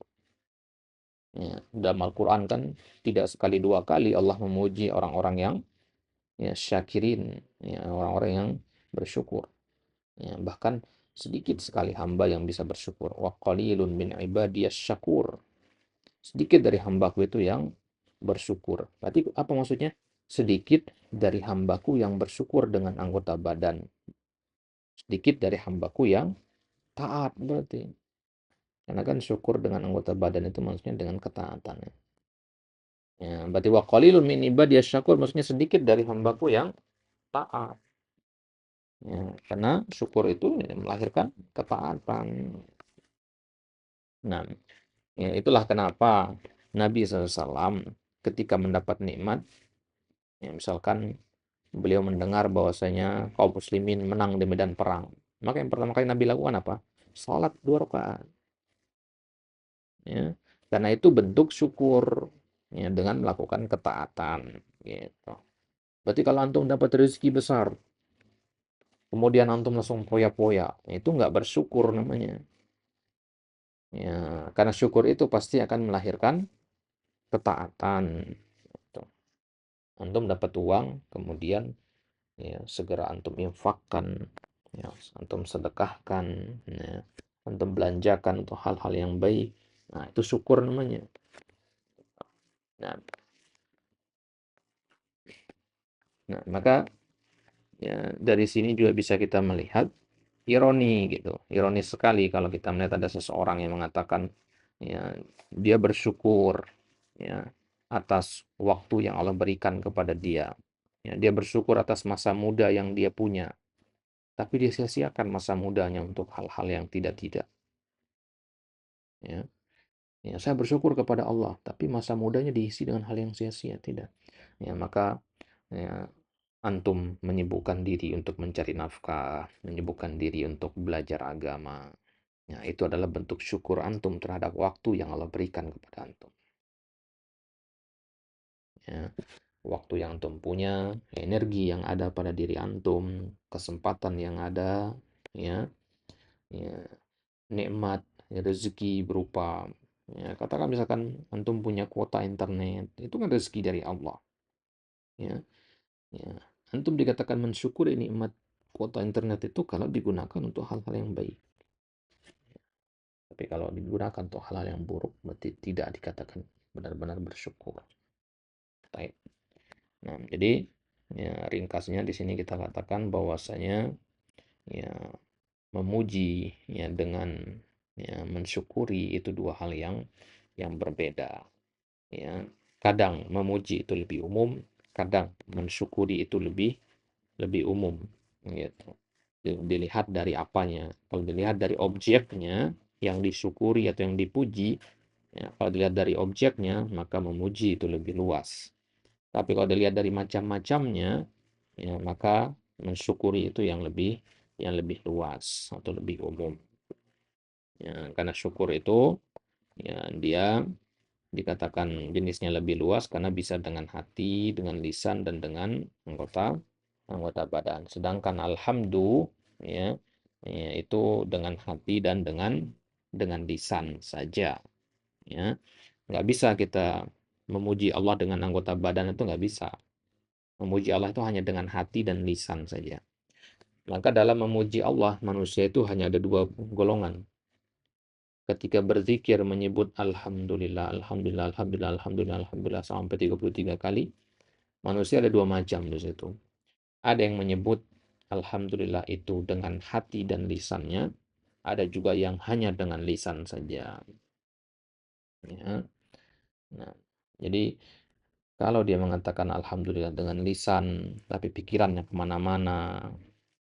Ya, dalam Al-Quran kan tidak sekali dua kali Allah memuji orang-orang yang ya syakirin, ya orang-orang yang bersyukur. Ya, bahkan sedikit sekali hamba yang bisa bersyukur. Wa qalilun min ibadiyas syakur. Sedikit dari hambaku itu yang bersyukur. Berarti apa maksudnya? Sedikit dari hambaku yang bersyukur dengan anggota badan. Sedikit dari hambaku yang taat berarti. Karena kan syukur dengan anggota badan itu maksudnya dengan ketaatan. Ya, berarti wa qalilun min ibadiyas syakur maksudnya sedikit dari hambaku yang taat. Ya, karena syukur itu ya, melahirkan ketaatan. Nah, ya, itulah kenapa Nabi SAW ketika mendapat nikmat, ya, misalkan beliau mendengar bahwasanya kaum muslimin menang di medan perang, maka yang pertama kali Nabi lakukan apa? Salat 2 rakaat. Ya. Karena itu bentuk syukur ya, dengan melakukan ketaatan. Gitu. Berarti kalau antum dapat rezeki besar, kemudian antum langsung poya-poya, itu nggak bersyukur namanya. Ya, karena syukur itu pasti akan melahirkan ketaatan. Gitu. Antum dapat uang, kemudian ya segera antum infakkan, ya, antum sedekahkan, ya, antum belanjakan untuk hal-hal yang baik. Nah, itu syukur namanya. Nah, maka ya dari sini juga bisa kita melihat ironi gitu. Ironis sekali kalau kita melihat ada seseorang yang mengatakan ya dia bersyukur ya atas waktu yang Allah berikan kepada dia. Ya, dia bersyukur atas masa muda yang dia punya, tapi dia sia-siakan masa mudanya untuk hal-hal yang tidak-tidak. Ya. Ya, saya bersyukur kepada Allah, tapi masa mudanya diisi dengan hal yang sia-sia, tidak. Ya, maka ya, antum menyibukkan diri untuk mencari nafkah, menyibukkan diri untuk belajar agama. Ya, itu adalah bentuk syukur antum terhadap waktu yang Allah berikan kepada antum. Ya, waktu yang antum punya, energi yang ada pada diri antum, kesempatan yang ada, ya, ya nikmat rezeki berupa ya katakan misalkan antum punya kuota internet itu kan rezeki dari Allah ya ya antum dikatakan mensyukuri nikmat kuota internet itu kalau digunakan untuk hal-hal yang baik, tapi kalau digunakan untuk hal-hal yang buruk berarti tidak dikatakan benar-benar bersyukur. Baik. Nah, jadi ya ringkasnya di sini kita katakan bahwasanya ya memuji ya dengan ya mensyukuri itu dua hal yang berbeda. Ya, kadang memuji itu lebih umum, kadang mensyukuri itu lebih lebih umum, gitu. Dilihat dari apanya. Kalau dilihat dari objeknya yang disyukuri atau yang dipuji, ya, kalau dilihat dari objeknya maka memuji itu lebih luas. Tapi kalau dilihat dari macam-macamnya, ya maka mensyukuri itu yang lebih luas atau lebih umum. Ya, karena syukur itu ya dia dikatakan jenisnya lebih luas karena bisa dengan hati, dengan lisan, dan dengan anggota anggota badan. Sedangkan alhamdu ya, ya itu dengan hati dan dengan lisan saja. Ya, nggak bisa kita memuji Allah dengan anggota badan itu nggak bisa. Memuji Allah itu hanya dengan hati dan lisan saja. Maka dalam memuji Allah manusia itu hanya ada dua golongan. Ketika berzikir menyebut alhamdulillah, alhamdulillah, alhamdulillah, alhamdulillah, alhamdulillah sampai 33 kali, manusia ada dua macam di situ. Ada yang menyebut alhamdulillah itu dengan hati dan lisannya, ada juga yang hanya dengan lisan saja. Ya. Nah, jadi Kalau dia mengatakan alhamdulillah dengan lisan, tapi pikirannya kemana-mana,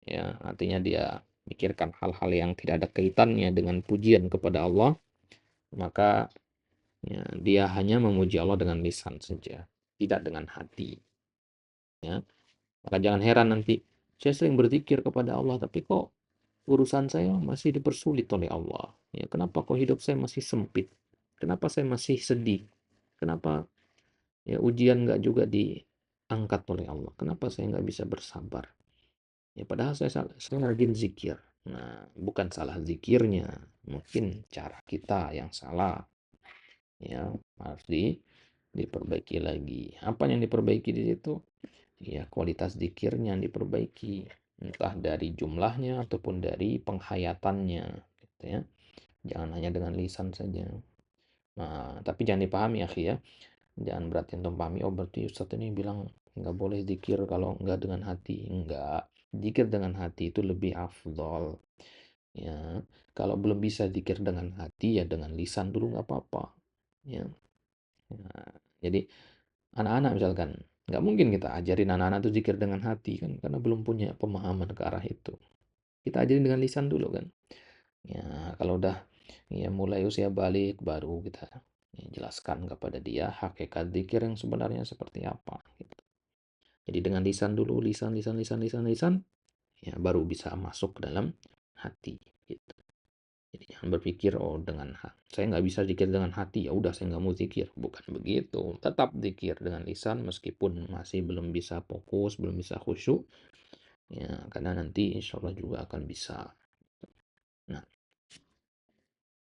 ya artinya dia pikirkan hal-hal yang tidak ada kaitannya dengan pujian kepada Allah, maka ya, dia hanya memuji Allah dengan lisan saja, tidak dengan hati. Ya. Maka jangan heran nanti, saya sering berzikir kepada Allah, tapi kok urusan saya masih dipersulit oleh Allah. Ya, kenapa kok hidup saya masih sempit? Kenapa saya masih sedih? Kenapa ya ujian nggak juga diangkat oleh Allah? Kenapa saya nggak bisa bersabar? Ya padahal saya rajin zikir. Nah, bukan salah zikirnya, mungkin cara kita yang salah. Ya, harus diperbaiki lagi. Apa yang diperbaiki di situ? Ya, kualitas zikirnya yang diperbaiki. Entah dari jumlahnya ataupun dari penghayatannya, gitu ya. Jangan hanya dengan lisan saja. Nah, tapi jangan dipahami ya, ya. Jangan berarti antum pahami, oh berarti Ustadz ini bilang nggak boleh zikir kalau nggak dengan hati. Enggak. Zikir dengan hati itu lebih afdol. Ya, kalau belum bisa zikir dengan hati ya dengan lisan dulu nggak apa-apa. Ya. Nah, jadi anak-anak misalkan nggak mungkin kita ajarin anak-anak itu zikir dengan hati kan karena belum punya pemahaman ke arah itu. Kita ajarin dengan lisan dulu kan. Ya, kalau udah ya mulai usia balik baru kita ya, jelaskan kepada dia hakikat zikir yang sebenarnya seperti apa. Gitu. Jadi dengan lisan dulu, lisan, ya baru bisa masuk ke dalam hati. Gitu. Jadi jangan berpikir oh saya nggak bisa zikir dengan hati ya udah saya nggak mau zikir. Bukan begitu. Tetap zikir dengan lisan meskipun masih belum bisa fokus, belum bisa khusyuk. Ya karena nanti insya Allah juga akan bisa. Nah,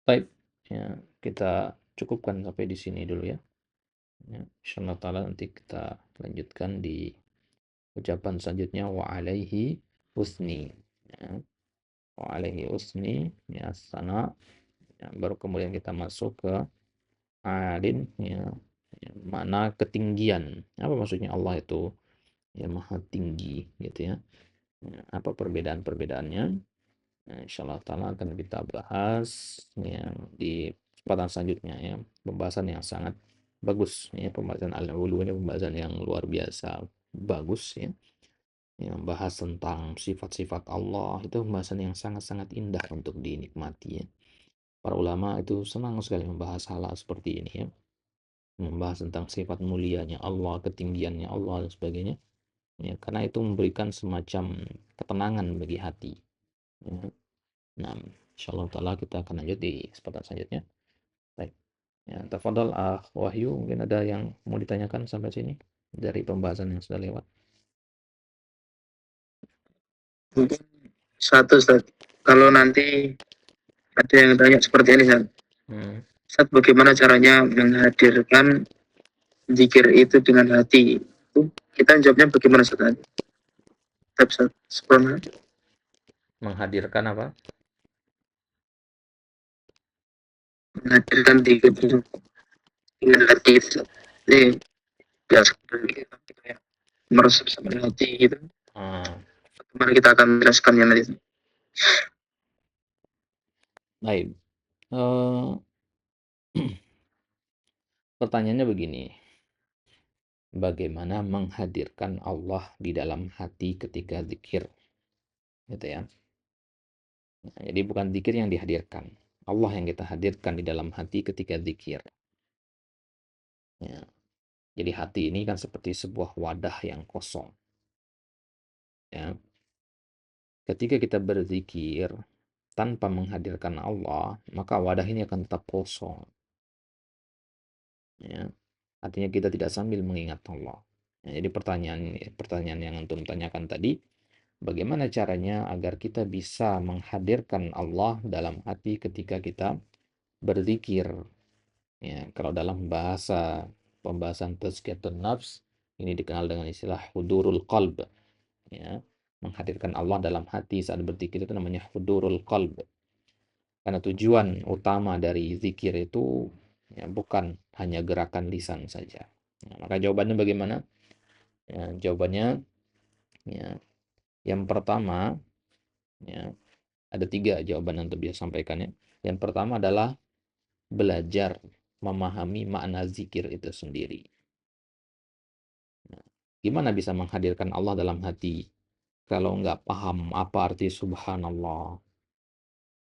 baik. Ya, kita cukupkan sampai di sini dulu ya. Ya, insyaallah taala nanti kita lanjutkan di ucapan selanjutnya wa alaihi husni. Ya, wa alaihi husni ya sana. Ya, baru kemudian kita masuk ke alin ya, ya makna ketinggian. Apa maksudnya Allah itu ya maha tinggi gitu ya. Ya, apa perbedaan-perbedaannya? Nah, insyaallah taala akan kita bahas ya, di kesempatan selanjutnya ya. Pembahasan yang sangat bagus ya, pembahasan al-ulu ini pembahasan yang luar biasa bagus ya. Yang membahas tentang sifat-sifat Allah itu pembahasan yang sangat-sangat indah untuk dinikmati ya. Para ulama itu senang sekali membahas hal seperti ini ya. Membahas tentang sifat mulianya Allah, ketinggiannya Allah dan sebagainya. Ya, karena itu memberikan semacam ketenangan bagi hati. Ya. Nah, insyaallah taala kita akan lanjut di kesempatan selanjutnya. Baik. Ya, tafadhol Wahyu, mungkin ada yang mau ditanyakan sampai sini dari pembahasan yang sudah lewat. Mungkin satu Ustaz, kalau nanti ada yang tanya seperti ini Ustaz, Hmm. Ustaz bagaimana caranya menghadirkan zikir itu dengan hati? Itu kita jawabnya bagaimana Ustaz? Ustaz, sebelumnya Menghadirkan apa? menghadirkan zikir itu dengan hati itu. Jadi nggak sekedar kita kayak meresap sama hati gitu. Ah, Bagaimana kita akan menjelaskannya nanti? baik. Eh, pertanyaannya begini. Bagaimana menghadirkan Allah di dalam hati ketika zikir? Gitu ya. Nah, jadi bukan zikir yang dihadirkan. Allah yang kita hadirkan di dalam hati ketika zikir. Ya. Jadi hati ini kan seperti sebuah wadah yang kosong. Ya. Ketika kita berzikir tanpa menghadirkan Allah, maka wadah ini akan tetap kosong. Ya. Artinya kita tidak sambil mengingat Allah. Ya, jadi pertanyaan yang antum tanyakan tadi, bagaimana caranya agar kita bisa menghadirkan Allah dalam hati ketika kita berzikir? Ya, kalau dalam pembahasan tazkiyatun nafs, ini dikenal dengan istilah hudurul qalb. Ya, menghadirkan Allah dalam hati saat berzikir itu namanya hudurul qalb. Karena tujuan utama dari zikir itu ya, bukan hanya gerakan lisan saja. Ya, maka jawabannya bagaimana? Ya, jawabannya ya, yang pertama ya, ada tiga jawaban yang bisa sampaikan ya. Yang pertama adalah belajar memahami makna zikir itu sendiri. Gimana bisa menghadirkan Allah dalam hati kalau nggak paham apa arti subhanallah,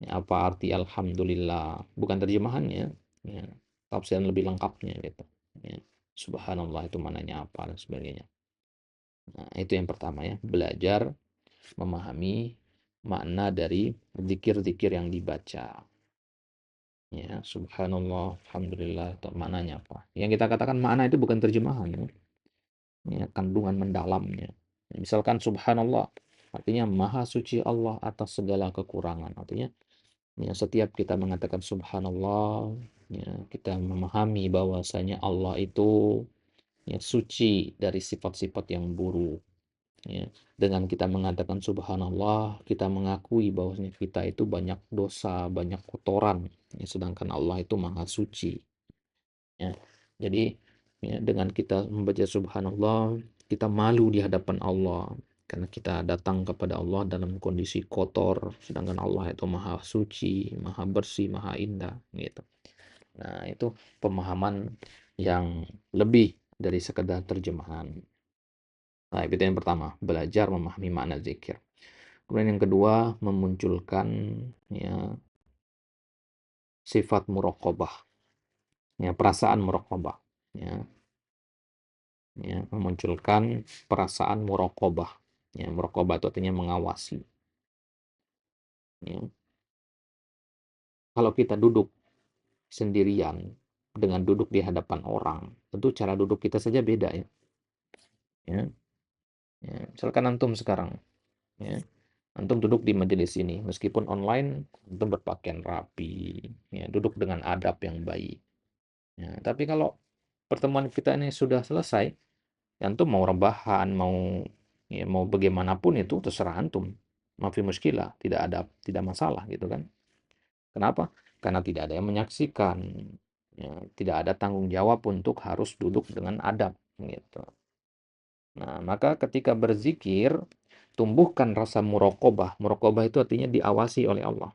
ya, apa arti alhamdulillah, bukan terjemahannya, ya, tafsiran lebih lengkapnya gitu. Ya. Subhanallah itu mananya apa dan sebagainya. Nah, itu yang pertama ya, belajar memahami makna dari zikir-zikir yang dibaca. Ya, subhanallah, alhamdulillah, itu maknanya apa? Yang kita katakan makna itu bukan terjemahan, ya, kandungan mendalamnya. Ya, misalkan subhanallah, artinya maha suci Allah atas segala kekurangan. Artinya, ya, setiap kita mengatakan subhanallah, ya, kita memahami bahwasanya Allah itu, ya, suci dari sifat-sifat yang buruk. Ya. Dengan kita mengatakan subhanallah, kita mengakui bahwasanya kita itu banyak dosa, banyak kotoran, ya, sedangkan Allah itu maha suci. Ya. Jadi, ya, dengan kita membaca subhanallah, kita malu di hadapan Allah karena kita datang kepada Allah dalam kondisi kotor, sedangkan Allah itu maha suci, maha bersih, maha indah, gitu. Nah, itu pemahaman yang lebih dari sekedar terjemahan. Nah, itu yang pertama, belajar memahami makna zikir. Kemudian yang kedua, memunculkan, ya, sifat muraqabah, ya, perasaan muraqabah, ya, ya, memunculkan perasaan muraqabah. Ya, muraqabah itu artinya mengawasi. Ya. Kalau kita duduk sendirian dengan duduk di hadapan orang, tentu cara duduk kita saja beda ya. Ya, ya. Misalkan antum sekarang, ya, antum duduk di majelis ini, meskipun online, antum berpakaian rapi, ya, duduk dengan adab yang baik. Ya, tapi kalau pertemuan kita ini sudah selesai, ya antum mau rebahan, mau, ya, mau bagaimanapun itu terserah antum. Mafi muskilah, tidak masalah gitu kan. Kenapa? Karena tidak ada yang menyaksikan. Ya, tidak ada tanggung jawab untuk harus duduk dengan adab gitu. Nah, maka ketika berzikir, tumbuhkan rasa muraqabah. Muraqabah itu artinya diawasi oleh Allah.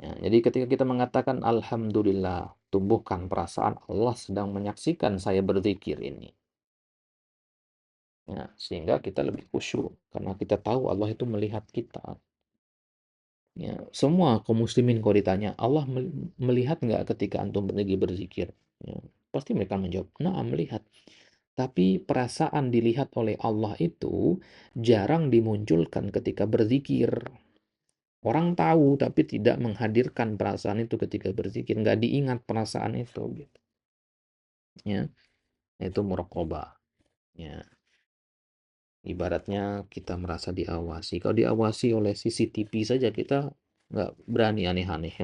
Ya, jadi ketika kita mengatakan alhamdulillah, tumbuhkan perasaan Allah sedang menyaksikan saya berzikir ini. Ya, sehingga kita lebih khusyuk karena kita tahu Allah itu melihat kita. Ya, semua kaum muslimin kalau ditanya, Allah melihat nggak ketika antum lagi berzikir? Ya, pasti mereka menjawab, nah melihat. Tapi perasaan dilihat oleh Allah itu jarang dimunculkan ketika berzikir. Orang tahu tapi tidak menghadirkan perasaan itu ketika berzikir, nggak diingat perasaan itu gitu. Ya, itu muraqabah. Ya, ibaratnya kita merasa diawasi. Kalau diawasi oleh CCTV saja kita nggak berani aneh-aneh.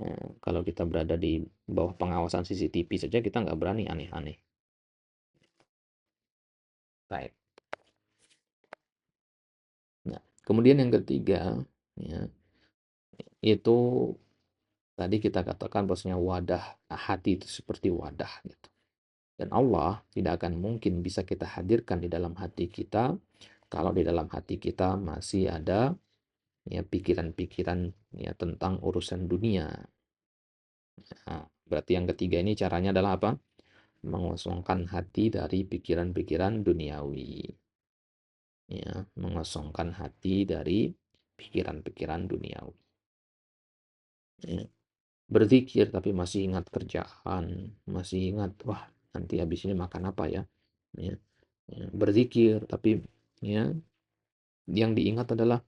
Ya, kalau kita berada di bawah pengawasan CCTV saja kita nggak berani aneh-aneh. Baik. Nah, kemudian yang ketiga, ya, itu tadi kita katakan bahwasanya wadah hati itu seperti wadah gitu. Dan Allah tidak akan mungkin bisa kita hadirkan di dalam hati kita kalau di dalam hati kita masih ada, ya, pikiran-pikiran, ya, tentang urusan dunia. Nah, berarti yang ketiga ini caranya adalah apa? Mengosongkan hati dari pikiran-pikiran duniawi. Ya, mengosongkan hati dari pikiran-pikiran duniawi. Ya. Berzikir tapi masih ingat kerjaan, masih ingat, wah, nanti habis ini makan apa ya? Ya. Ya. Berzikir tapi, ya, yang diingat adalah,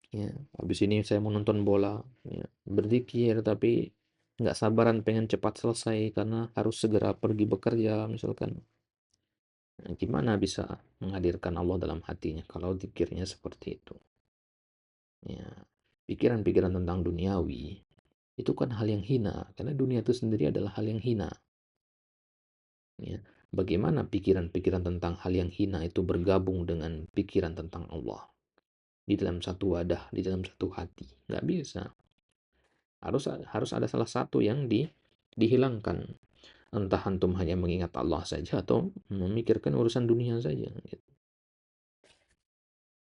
ya, habis ini saya mau nonton bola. Ya. Berzikir tapi nggak sabaran pengen cepat selesai karena harus segera pergi bekerja misalkan. Nah, gimana bisa menghadirkan Allah dalam hatinya kalau zikirnya seperti itu? Ya. Pikiran-pikiran tentang duniawi itu kan hal yang hina karena dunia itu sendiri adalah hal yang hina. Ya. Bagaimana pikiran-pikiran tentang hal yang hina itu bergabung dengan pikiran tentang Allah di dalam satu wadah, di dalam satu hati? Nggak bisa. Harus harus ada salah satu yang dihilangkan. Entah antum hanya mengingat Allah saja atau memikirkan urusan dunia saja. Gitu.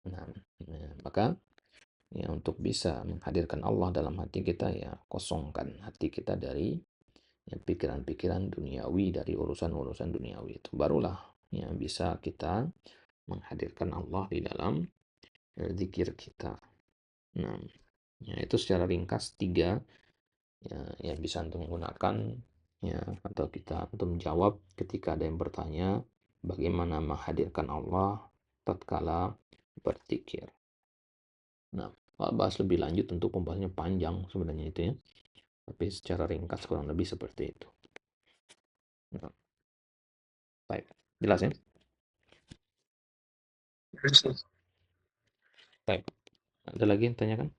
Nah, maka, ya, untuk bisa menghadirkan Allah dalam hati kita, ya, kosongkan hati kita dari, ya, pikiran-pikiran duniawi dari urusan-urusan duniawi itu. Barulah ya bisa kita menghadirkan Allah di dalam zikir kita. Nah, ya itu secara ringkas tiga ya, yang bisa antum gunakan ya atau kita antum jawab ketika ada yang bertanya bagaimana menghadirkan Allah tatkala berzikir. Nah, kalau bahas lebih lanjut tentu pembahasannya panjang sebenarnya itu ya. Tapi secara ringkas kurang lebih seperti itu. Nah, baik. Jelas ya? Baik. Ada lagi yang tanyakan?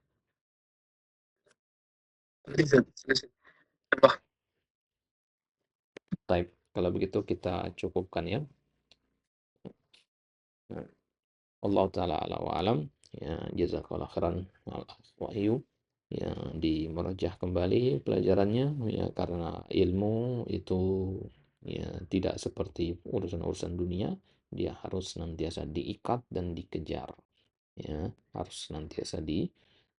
Baik. Kalau begitu kita cukupkan ya. Nah, Allah taala ala wa alam. Ya, jazakallahu khairan al wahyu. Ya, dimurajah kembali pelajarannya ya karena ilmu itu ya tidak seperti urusan-urusan dunia, dia harus senantiasa diikat dan dikejar. Ya, harus senantiasa di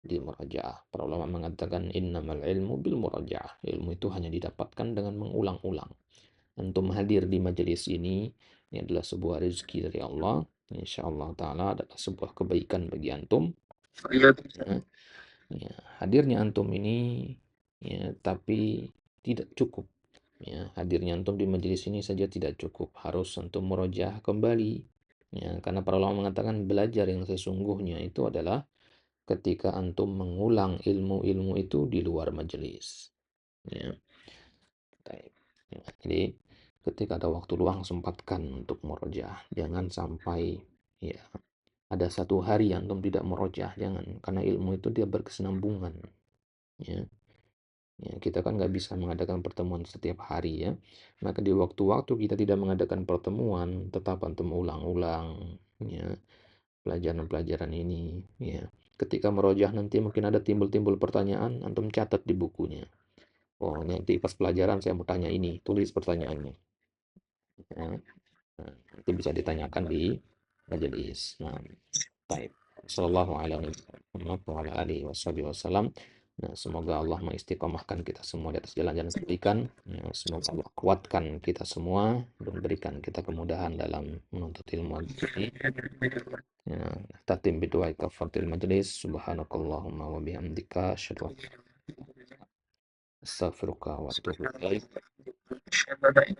murajaah. Para ulama mengatakan innamal ilmu bil murajaah. Ilmu itu hanya didapatkan dengan mengulang-ulang. Antum hadir di majelis ini adalah sebuah rezeki dari Allah. Insyaallah taala adalah sebuah kebaikan bagi antum. Ya, ya, hadirnya antum ini ya tapi tidak cukup. Ya, hadirnya antum di majelis ini saja tidak cukup, harus antum murojaah kembali. Ya, karena para ulama mengatakan belajar yang sesungguhnya itu adalah ketika antum mengulang ilmu-ilmu itu di luar majelis. Ya, baik. Ya, jadi ketika ada waktu luang sempatkan untuk murojaah. Jangan sampai ya ada satu hari antum tidak murojaah, jangan. Karena ilmu itu dia berkesinambungan. Ya. Ya, kita kan nggak bisa mengadakan pertemuan setiap hari ya. Maka di waktu-waktu kita tidak mengadakan pertemuan, tetap antum ulang-ulang ya pelajaran-pelajaran ini ya. Ketika merojah nanti mungkin ada timbul-timbul pertanyaan, antum catat di bukunya. Oh, nanti pas pelajaran saya mau tanya ini, tulis pertanyaannya. Ya. Nah, nanti bisa ditanyakan di majelis. Nah, baik. Sallallahu alaihi wasallam. Nah, semoga Allah mengistiqomahkan kita semua di atas jalan-jalan kebaikan. Ya, semoga Allah kuatkan kita semua dan berikan kita kemudahan dalam menuntut ilmu ini. Ya, tatim bidu'a kafatil majlis. Subhanakallahumma wa bihamdika asyhadu an astaghfiruka wa atubu ilaik.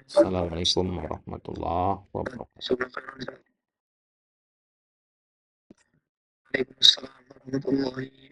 Assalamualaikum warahmatullahi wabarakatuh. Waalaikumsalam warahmatullahi